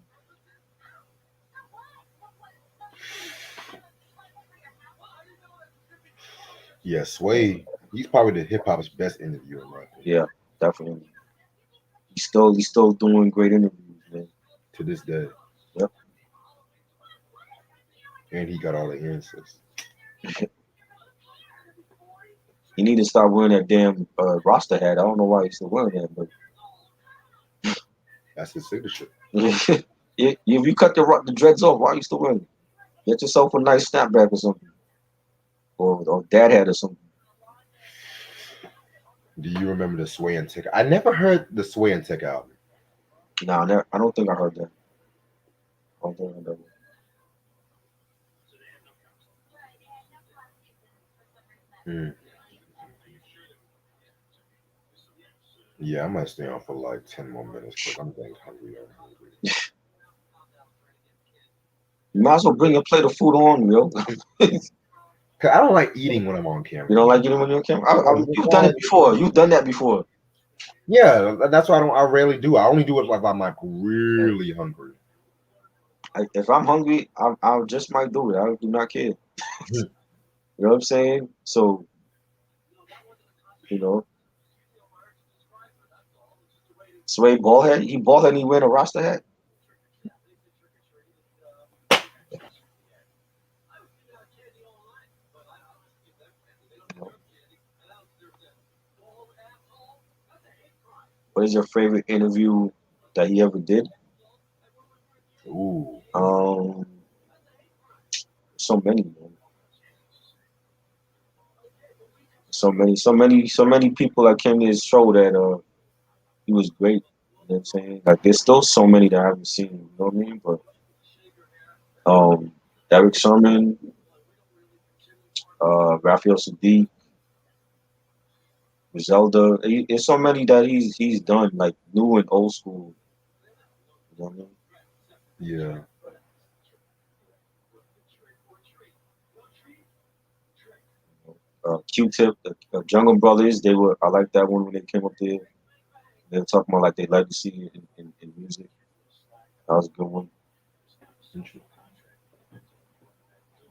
Yeah, Sway. He's probably the hip hop's best interviewer, right? Yeah, definitely. He's still doing great interviews, man. To this day. Yep. And he got all the answers. He need to stop wearing that damn roster hat. I don't know why he's still wearing that, but that's his signature. if you cut the dreads off, why are you still wearing it? Get yourself a nice snapback or something, or dad hat or something. Do you remember the Sway and Tech? I never heard the Sway and Tech album. No, I don't think I heard that. I don't think I heard that. Mm. Yeah, I might stay on for like 10 more minutes because I'm getting hungry. You might as well bring a plate of food on, yo. Cause I don't like eating when I'm on You camera. don't like getting on your camera? Yeah, You've done it before. You've done that before. yeah, that's why I don't. I rarely do. I only do it if I'm like really hungry. If I'm hungry, I just might do it. I do not care. Mhm. You know what I'm saying? So, you know, Sway ballhead. He ballhead and he wearing a roster hat. What is your favorite interview that he ever did? Ooh, Um, so many, man. So many people that came to his show that he was great. You know what I'm saying? Like there's still so many that I haven't seen. You know what I mean? But um, Derek Sherman, Raphael Sadiq, Zelda. There's so many that he's done, like new and old school. You know what I mean? yeah. Q-Tip, the Jungle Brothers. They were. I like that one when they came up there. They were talking about like their legacy in music. That was a good one. Interesting.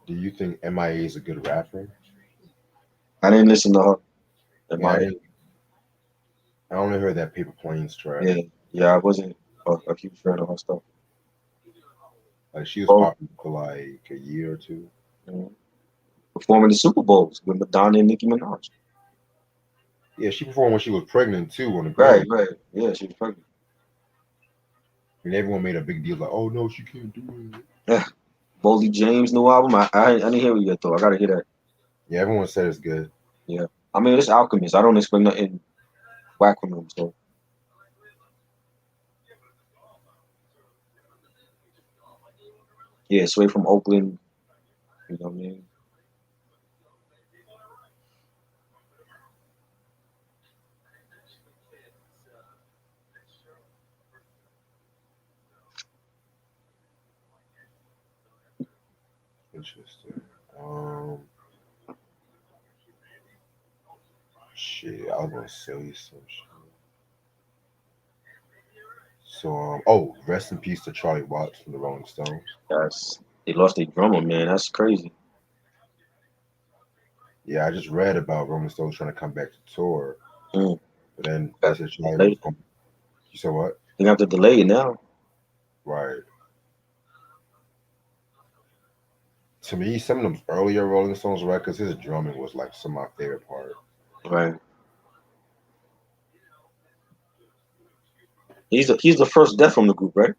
Do you think M.I.A. is a good rapper? I didn't listen to her. Am Yeah, I? I only heard that Paper Planes track. Yeah, yeah. I wasn't a huge fan of her stuff. Like she was Oh, popular for like a year or two. mhm. Performing the Super Bowls with Madonna and Nicki Minaj. Yeah, she performed when she was pregnant too on the Right, Grammy. right. Yeah, she was pregnant. And everyone made a big deal like, "Oh no, she can't do it." Yeah. Boldy James' new album. I didn't hear it yet though. I gotta hear that. Yeah, everyone said it's good. Yeah. I mean, it's Alchemist. I don't expect nothing whack from him. So yeah, straight from Oakland. You know what I mean? Interesting. Um, shit, I was gonna say some shit. So, oh, rest in peace to Charlie Watts from the Rolling Stones. They lost their drummer, man. That's crazy. Yeah, I just read about Rolling Stones trying to come back to tour, Mm. but then they Got said Charlie delayed. was going. You said what? They have to delay it now. Right. To me, some of them earlier Rolling Stones records, his drumming was like some of my favorite part. Right. He's the first death from the group, right?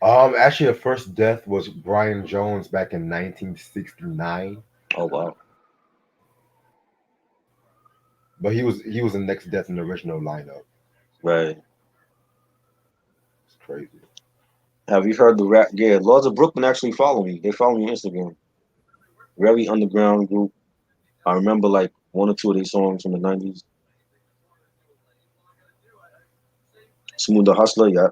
Actually, the first death was Brian Jones back in 1969, Oh wow. but he was the next death in the original lineup. Right. It's crazy. Have you heard the rap? Yeah, Lords of Brooklyn actually follow me. They follow me on Instagram. Very underground group. I remember like one or two of their songs from the '90s. Smooth the Hustler, yeah,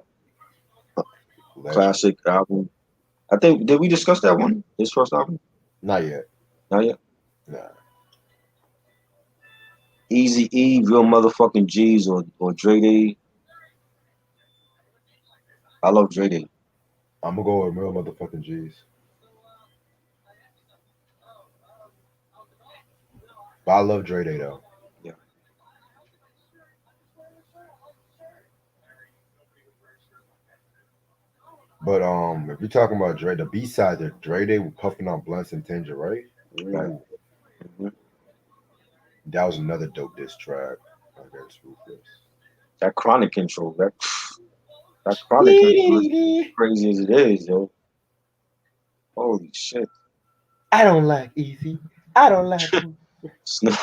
Legend. classic album. I think did we discuss that one? His first album? Not yet. Not yet. Nah. Eazy-E, Real Motherfucking G's or Dre Day. I love Dre Day. I'm gonna go with real motherfucking G's. But I love Dre Day though. Yeah. But if you're talking about Dre, the B side that Dre Day with puffing on blunts and Tanger, right? Right. Ooh, Mhm. that was another dope diss track against Ruthless. That chronic intro, that chronic intro is crazy as it is, yo. Holy shit. I don't like Easy. I don't like. Snoop,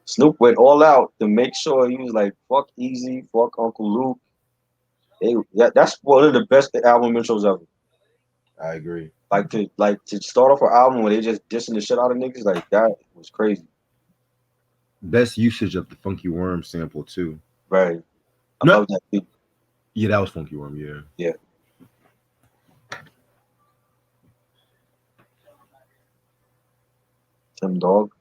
Snoop went all out to make sure he was like, fuck Easy, fuck Uncle Luke. That's one of the best album intros ever. I agree. to start off an album where they just dissing the shit out of niggas, like that was crazy. Best usage of the Funky Worm sample too. Right. I No. love that beat. Yeah, that was Funky Worm. Yeah. Yeah. Tim Dog.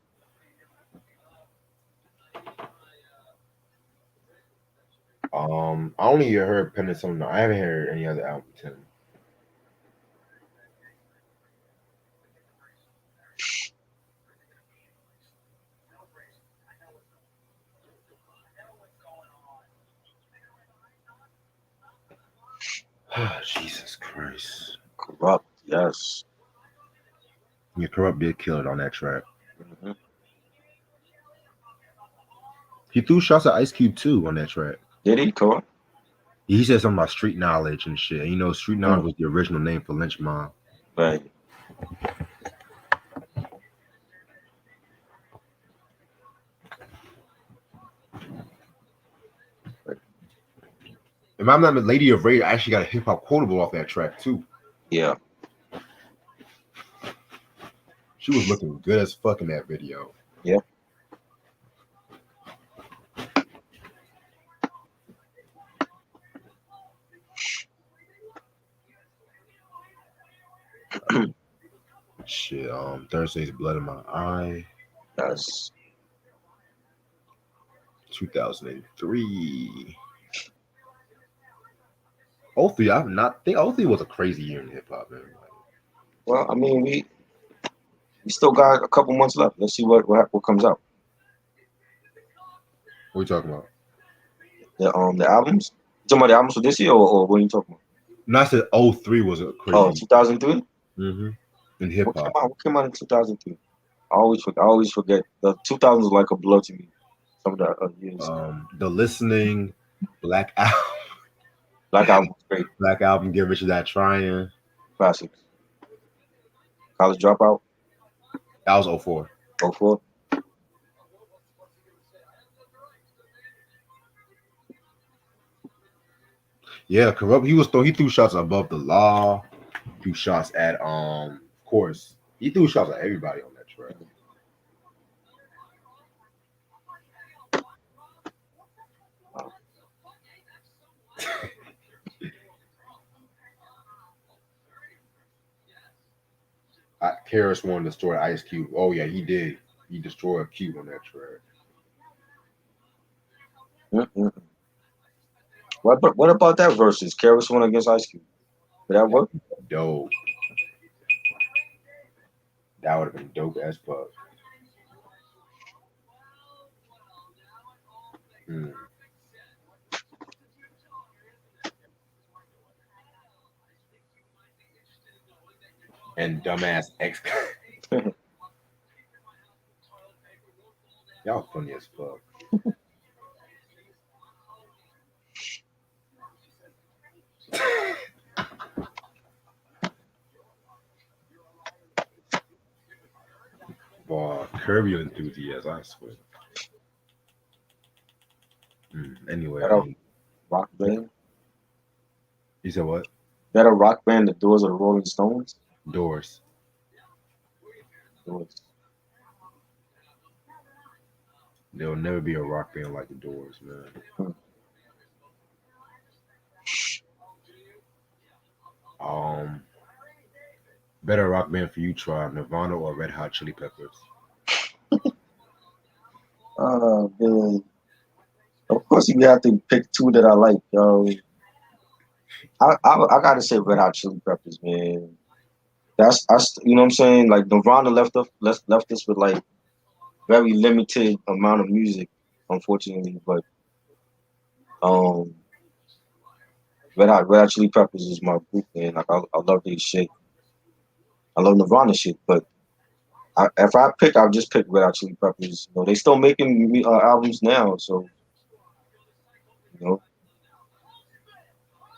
I only heard Pen and Some. I haven't heard any other album. Tim. Jesus Christ. Corrupt. Yes. Yeah, Corrupt did kill it on that track. Mm-hmm. He threw shots at Ice Cube too on that track. Did he? Corrupt. He said something about street knowledge and shit. You know, street knowledge was the original name for Lynch Mob. Right. If I'm not the Lady of Rage, I actually got a hip hop quotable off that track too. Yeah. She was looking good as fuck in that video. Yeah. Shit, Thursday's Blood in My Eye. Yes. 2003. 03, I not think 03 was a crazy year in hip hop, man. Well, I mean, we still got a couple months left. Let's see what comes out. What are you talking about? The albums. You talking about the albums for this year, or what are you talking about? No, I said 03 was a crazy. Oh, 2003. Mm-hmm. In hip hop. What came out in 2003? I always forget. The 2000s was like a blur to me. Some of the years. The Listening, Black Album. Black Album was great. Black Album, Get Rich or Die Trying. Classics. College Dropout. That was 04. 04. Yeah, Corrupt. He threw shots above the law. Threw shots at of course. He threw shots at everybody on that track. Karis wanted to destroy Ice Cube. Oh yeah, he did. He destroyed Cube on that track. What about that versus Karis won against Ice Cube? Did that work? Dope. That would have been dope as fuck. And dumbass X. Y'all funny as fuck. Boy, curb your enthusiasm, I swear. Anyway, rock band. You said what? That a rock band, the Doors of the Rolling Stones. Doors. There'll never be a rock band like the Doors, man. Better rock band for you, try Nirvana or Red Hot Chili Peppers. Man. Of course, you have to pick two that I like. I gotta say Red Hot Chili Peppers, man. You know what I'm saying? Like Nirvana left us with like very limited amount of music, unfortunately. But Red Hot Chili Peppers is my group, man. Like I love their shit. I love Nirvana shit, but if I pick, I'll just pick Red Hot Chili Peppers. You know, they still making albums now, so you know,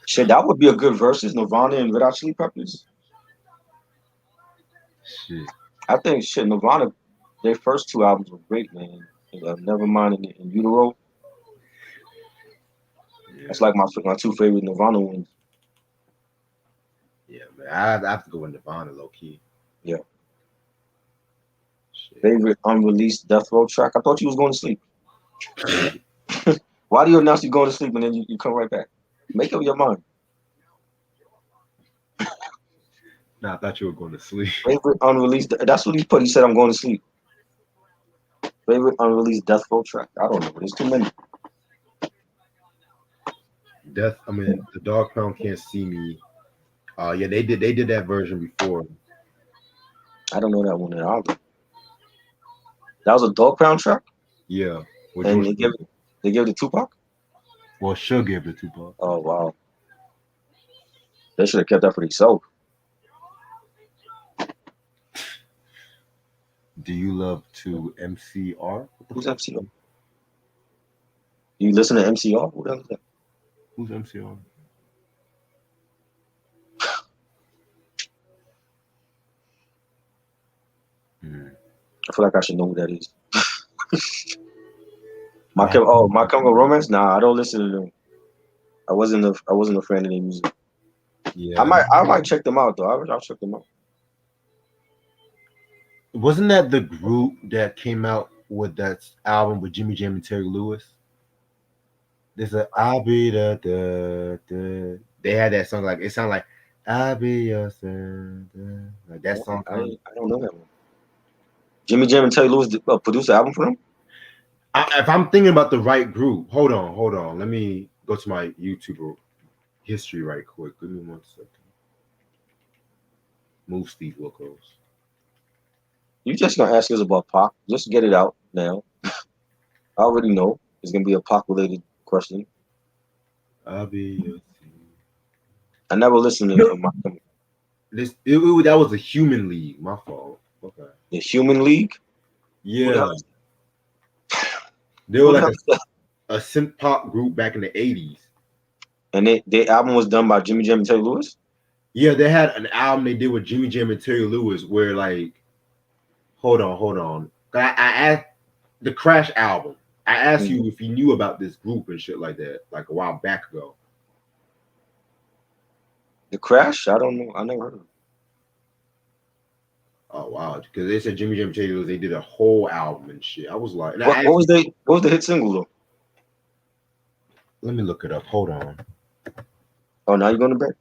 shit, that would be a good versus Nirvana and Red Hot Chili Peppers. Shit. I think Nirvana, their first two albums were great, man. Nevermind and In Utero. Yeah. That's like my two favorite Nirvana ones. Yeah, man. I have to go with Nirvana, low key. Yeah. Shit. Favorite unreleased Death Row track? I thought you was going to sleep. Why do you announce you're going to sleep and then you come right back? Make up your mind. Nah, I thought you were going to sleep. Favorite unreleased. That's what he put. He said I'm going to sleep. Favorite unreleased Death Row track? I don't know. There's too many. The Dog Pound Can't See Me. Yeah, they did that version before. I don't know that one at all. That was a Dog Pound track, Yeah. With and George they give it to Tupac. Well, Suge gave it to Tupac. Oh wow, they should have kept that for themselves. Do you love to MCR? Who's MCR? You listen to MCR? Who the hell is that? Who's MCR? I feel like I should know who that is. My Chemical Romance? Nah, I don't listen to them. I wasn't a fan of their music. Yeah. I might check them out though. I'll check them out. Wasn't that the group that came out with that album with Jimmy Jam and Terry Lewis? There's a I'll be the they had that song, like it sounded like I'll be your son. Like that song. I don't know that one. Jimmy Jam and Terry Lewis produced the album for them? If I'm thinking about the right group, hold on. Let me go to my YouTube history right quick. Give me 1 second. Move Steve Wilkos. You just gonna ask us about Pac? Just get it out now. I already know it's gonna be a Pac related question. I'll be your I never listened to my that was a Human League. My fault. Okay. the Human League. Yeah. They were like a synth pop group back in the 80s. And their album was done by Jimmy Jam and Terry Lewis? Yeah, they had an album they did with Jimmy Jam and Terry Lewis where like hold on. I asked the Crash album. I asked you if you knew about this group and shit like that, like a while back ago. The Crash? I don't know. I never heard of it. Oh wow, because they said Jimmy Jam and Terry Lewis, they did a whole album and shit. I was like, What was the hit single though? Let me look it up. Hold on. Oh, now you're going to bed?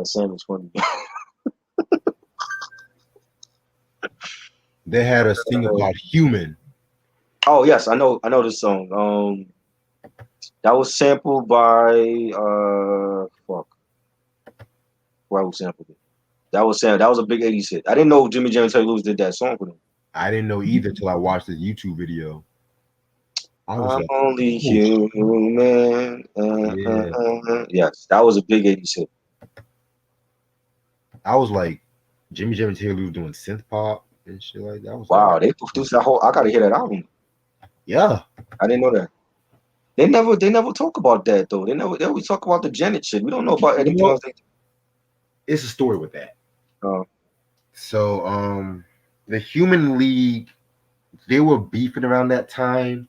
Sam was funny. They had a single called Human. Oh yes, I know this song. That was sampled by fuck. Who sampled it? That was a big 80s hit. I didn't know Jimmy Jam and Terry Lewis did that song for them. I didn't know either till I watched this YouTube video. I was like, only human. Yes, that was a big 80s hit. I was like, Jimmy Jam and Terry Lewis doing synth pop and shit like that. Wow, they produced that whole. I gotta hear that album. Yeah, I didn't know that. They never talk about that though. They always talk about the Janet shit. We don't know about anything else. It's a story with that. Oh. So the Human League, they were beefing around that time,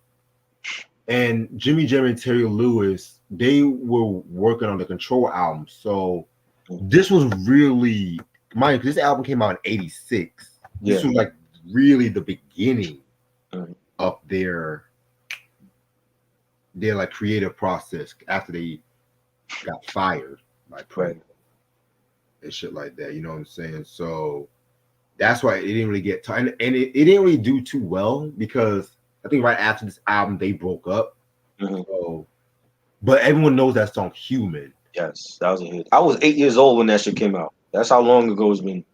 and Jimmy Jam and Terry Lewis, they were working on the Control album. So this was really, mind you, this album came out in '86. This was like really the beginning of their like creative process after they got fired by Prince and shit like that. You know what I'm saying? So that's why it didn't really get and it didn't really do too well because I think right after this album they broke up. So, but everyone knows that song "Human." Yes, that was a hit. I was 8 years old when that shit came out. That's how long ago it's been.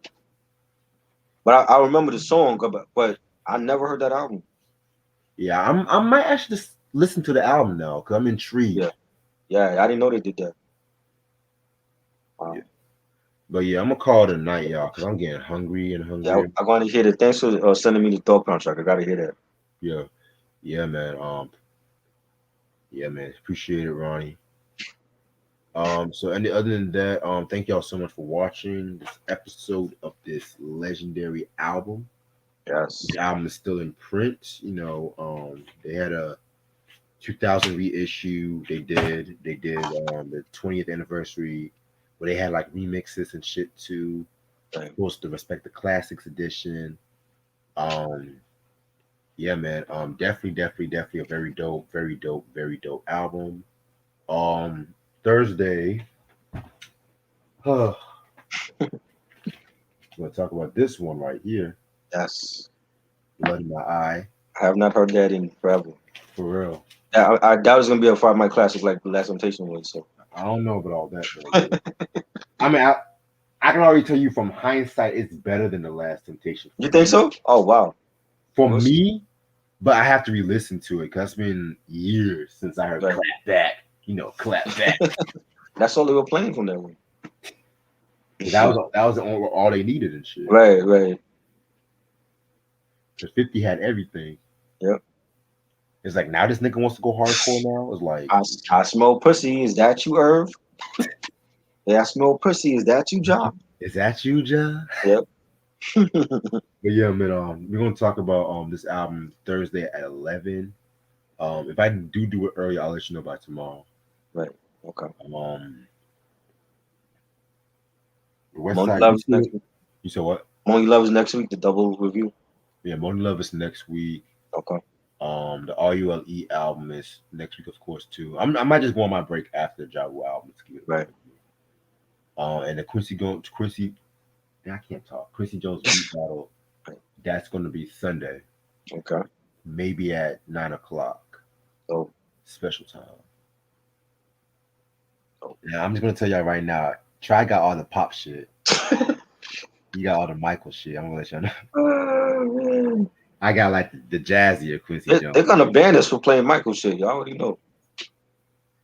But I remember the song, but I never heard that album. Yeah, I might actually just listen to the album now because I'm intrigued. Yeah, I didn't know they did that. Wow. Yeah. But yeah, I'm gonna call it a night, y'all, because I'm getting hungry and hungry. Yeah, I'm going to hear that. Thanks for sending me the Dog Pound track. I gotta hear that. Yeah, man. Yeah, man. Appreciate it, Ronnie. So and other than that, thank y'all so much for watching this episode of this legendary album. Yes. The album is still in print. You know, they had a 2000 reissue. They did the 20th anniversary where they had like remixes and shit too. Right. Of course, the Respect the Classics edition. Yeah, man. Definitely a very dope album. Thursday. Huh. We're gonna talk about this one right here. Yes. Blood in My Eye. I have not heard that in forever. For real. I that was gonna be a part of my classic, like the Last Temptation was. So I don't know about all that though. I mean, I can already tell you from hindsight, it's better than the Last Temptation. you think so? Oh wow. For We'll me, but I have to re-listen to it because it's been years since I heard Right. Clap Back. Clap Back. That's all they were playing from that one. that was all they needed and shit. Right. Because 50 had everything. Yep. It's like now this nigga wants to go hardcore now. It's like I smell pussy. Is that you, Irv? Yeah, I smell pussy. Is that you, John? is that you, John? Yep. But yeah, man, we're gonna talk about this album Thursday at 11. If I do it early, I'll let you know by tomorrow. Right. Okay. West Money Side. Love is next week. You said what? Money Love is next week. The double review. Yeah, Money Love is next week. Okay. The RULE album is next week, of course, too. I might just go on my break after the N.W.A album to give it. Right. And the Quincy I can't talk. Quincy Jones beat battle. That's going to be Sunday. Okay. Maybe at 9:00. So special time. Yeah, I'm just gonna tell y'all right now. Try got all the pop shit. You got all the Michael shit. I'm gonna let y'all know. I got like the jazzier Quincy Jones. They're gonna ban us for playing Michael shit. You already know.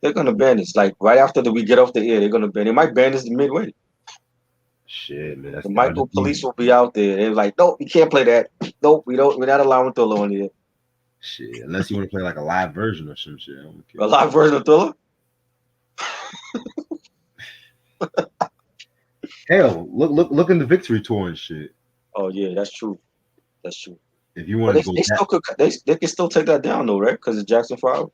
They're gonna ban us. Like right after we get off the air, they're gonna ban. They might ban us midway. Shit, man. The Michael police will be out there. They're like, nope, you can't play that. Nope, we're not allowing Thriller on here. Shit, unless you want to play like a live version or some shit. I don't care. A live version of Thriller? Hell, look in the Victory Tour and shit. Oh yeah, that's true. That's true. If you want to go, they can still take that down though, right? Because it's Jackson 5.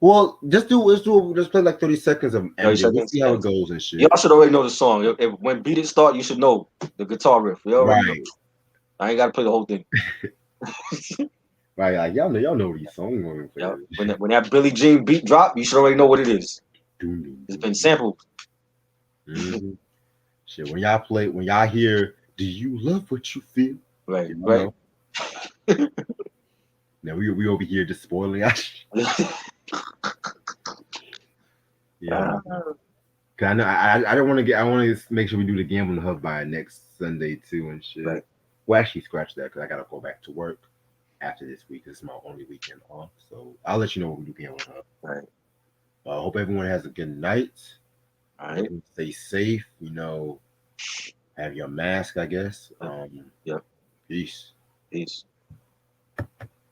Well, just play like 30 seconds of Eminem. We'll see how it goes and shit. Y'all should already know the song. When beat it start, you should know the guitar riff. You already know. I ain't gotta play the whole thing. Right, like y'all know these songs. Yeah. When that Billie Jean beat drop, you should already know what it is. It's been sampled. Mm-hmm. Shit, when y'all hear, do you love what you feel? Right, right. Now we over here just spoiling our shit. Yeah. Cause I know I don't want to I want to make sure we do the Gambling Hub by next Sunday too and shit. Right. Well, actually, scratch that because I gotta go back to work after this week. This is my only weekend off, so I'll let you know when we do Gambling Hub. Right. Hope everyone has a good night. All right. Stay safe. Have your mask, I guess. Yep. Peace. Peace.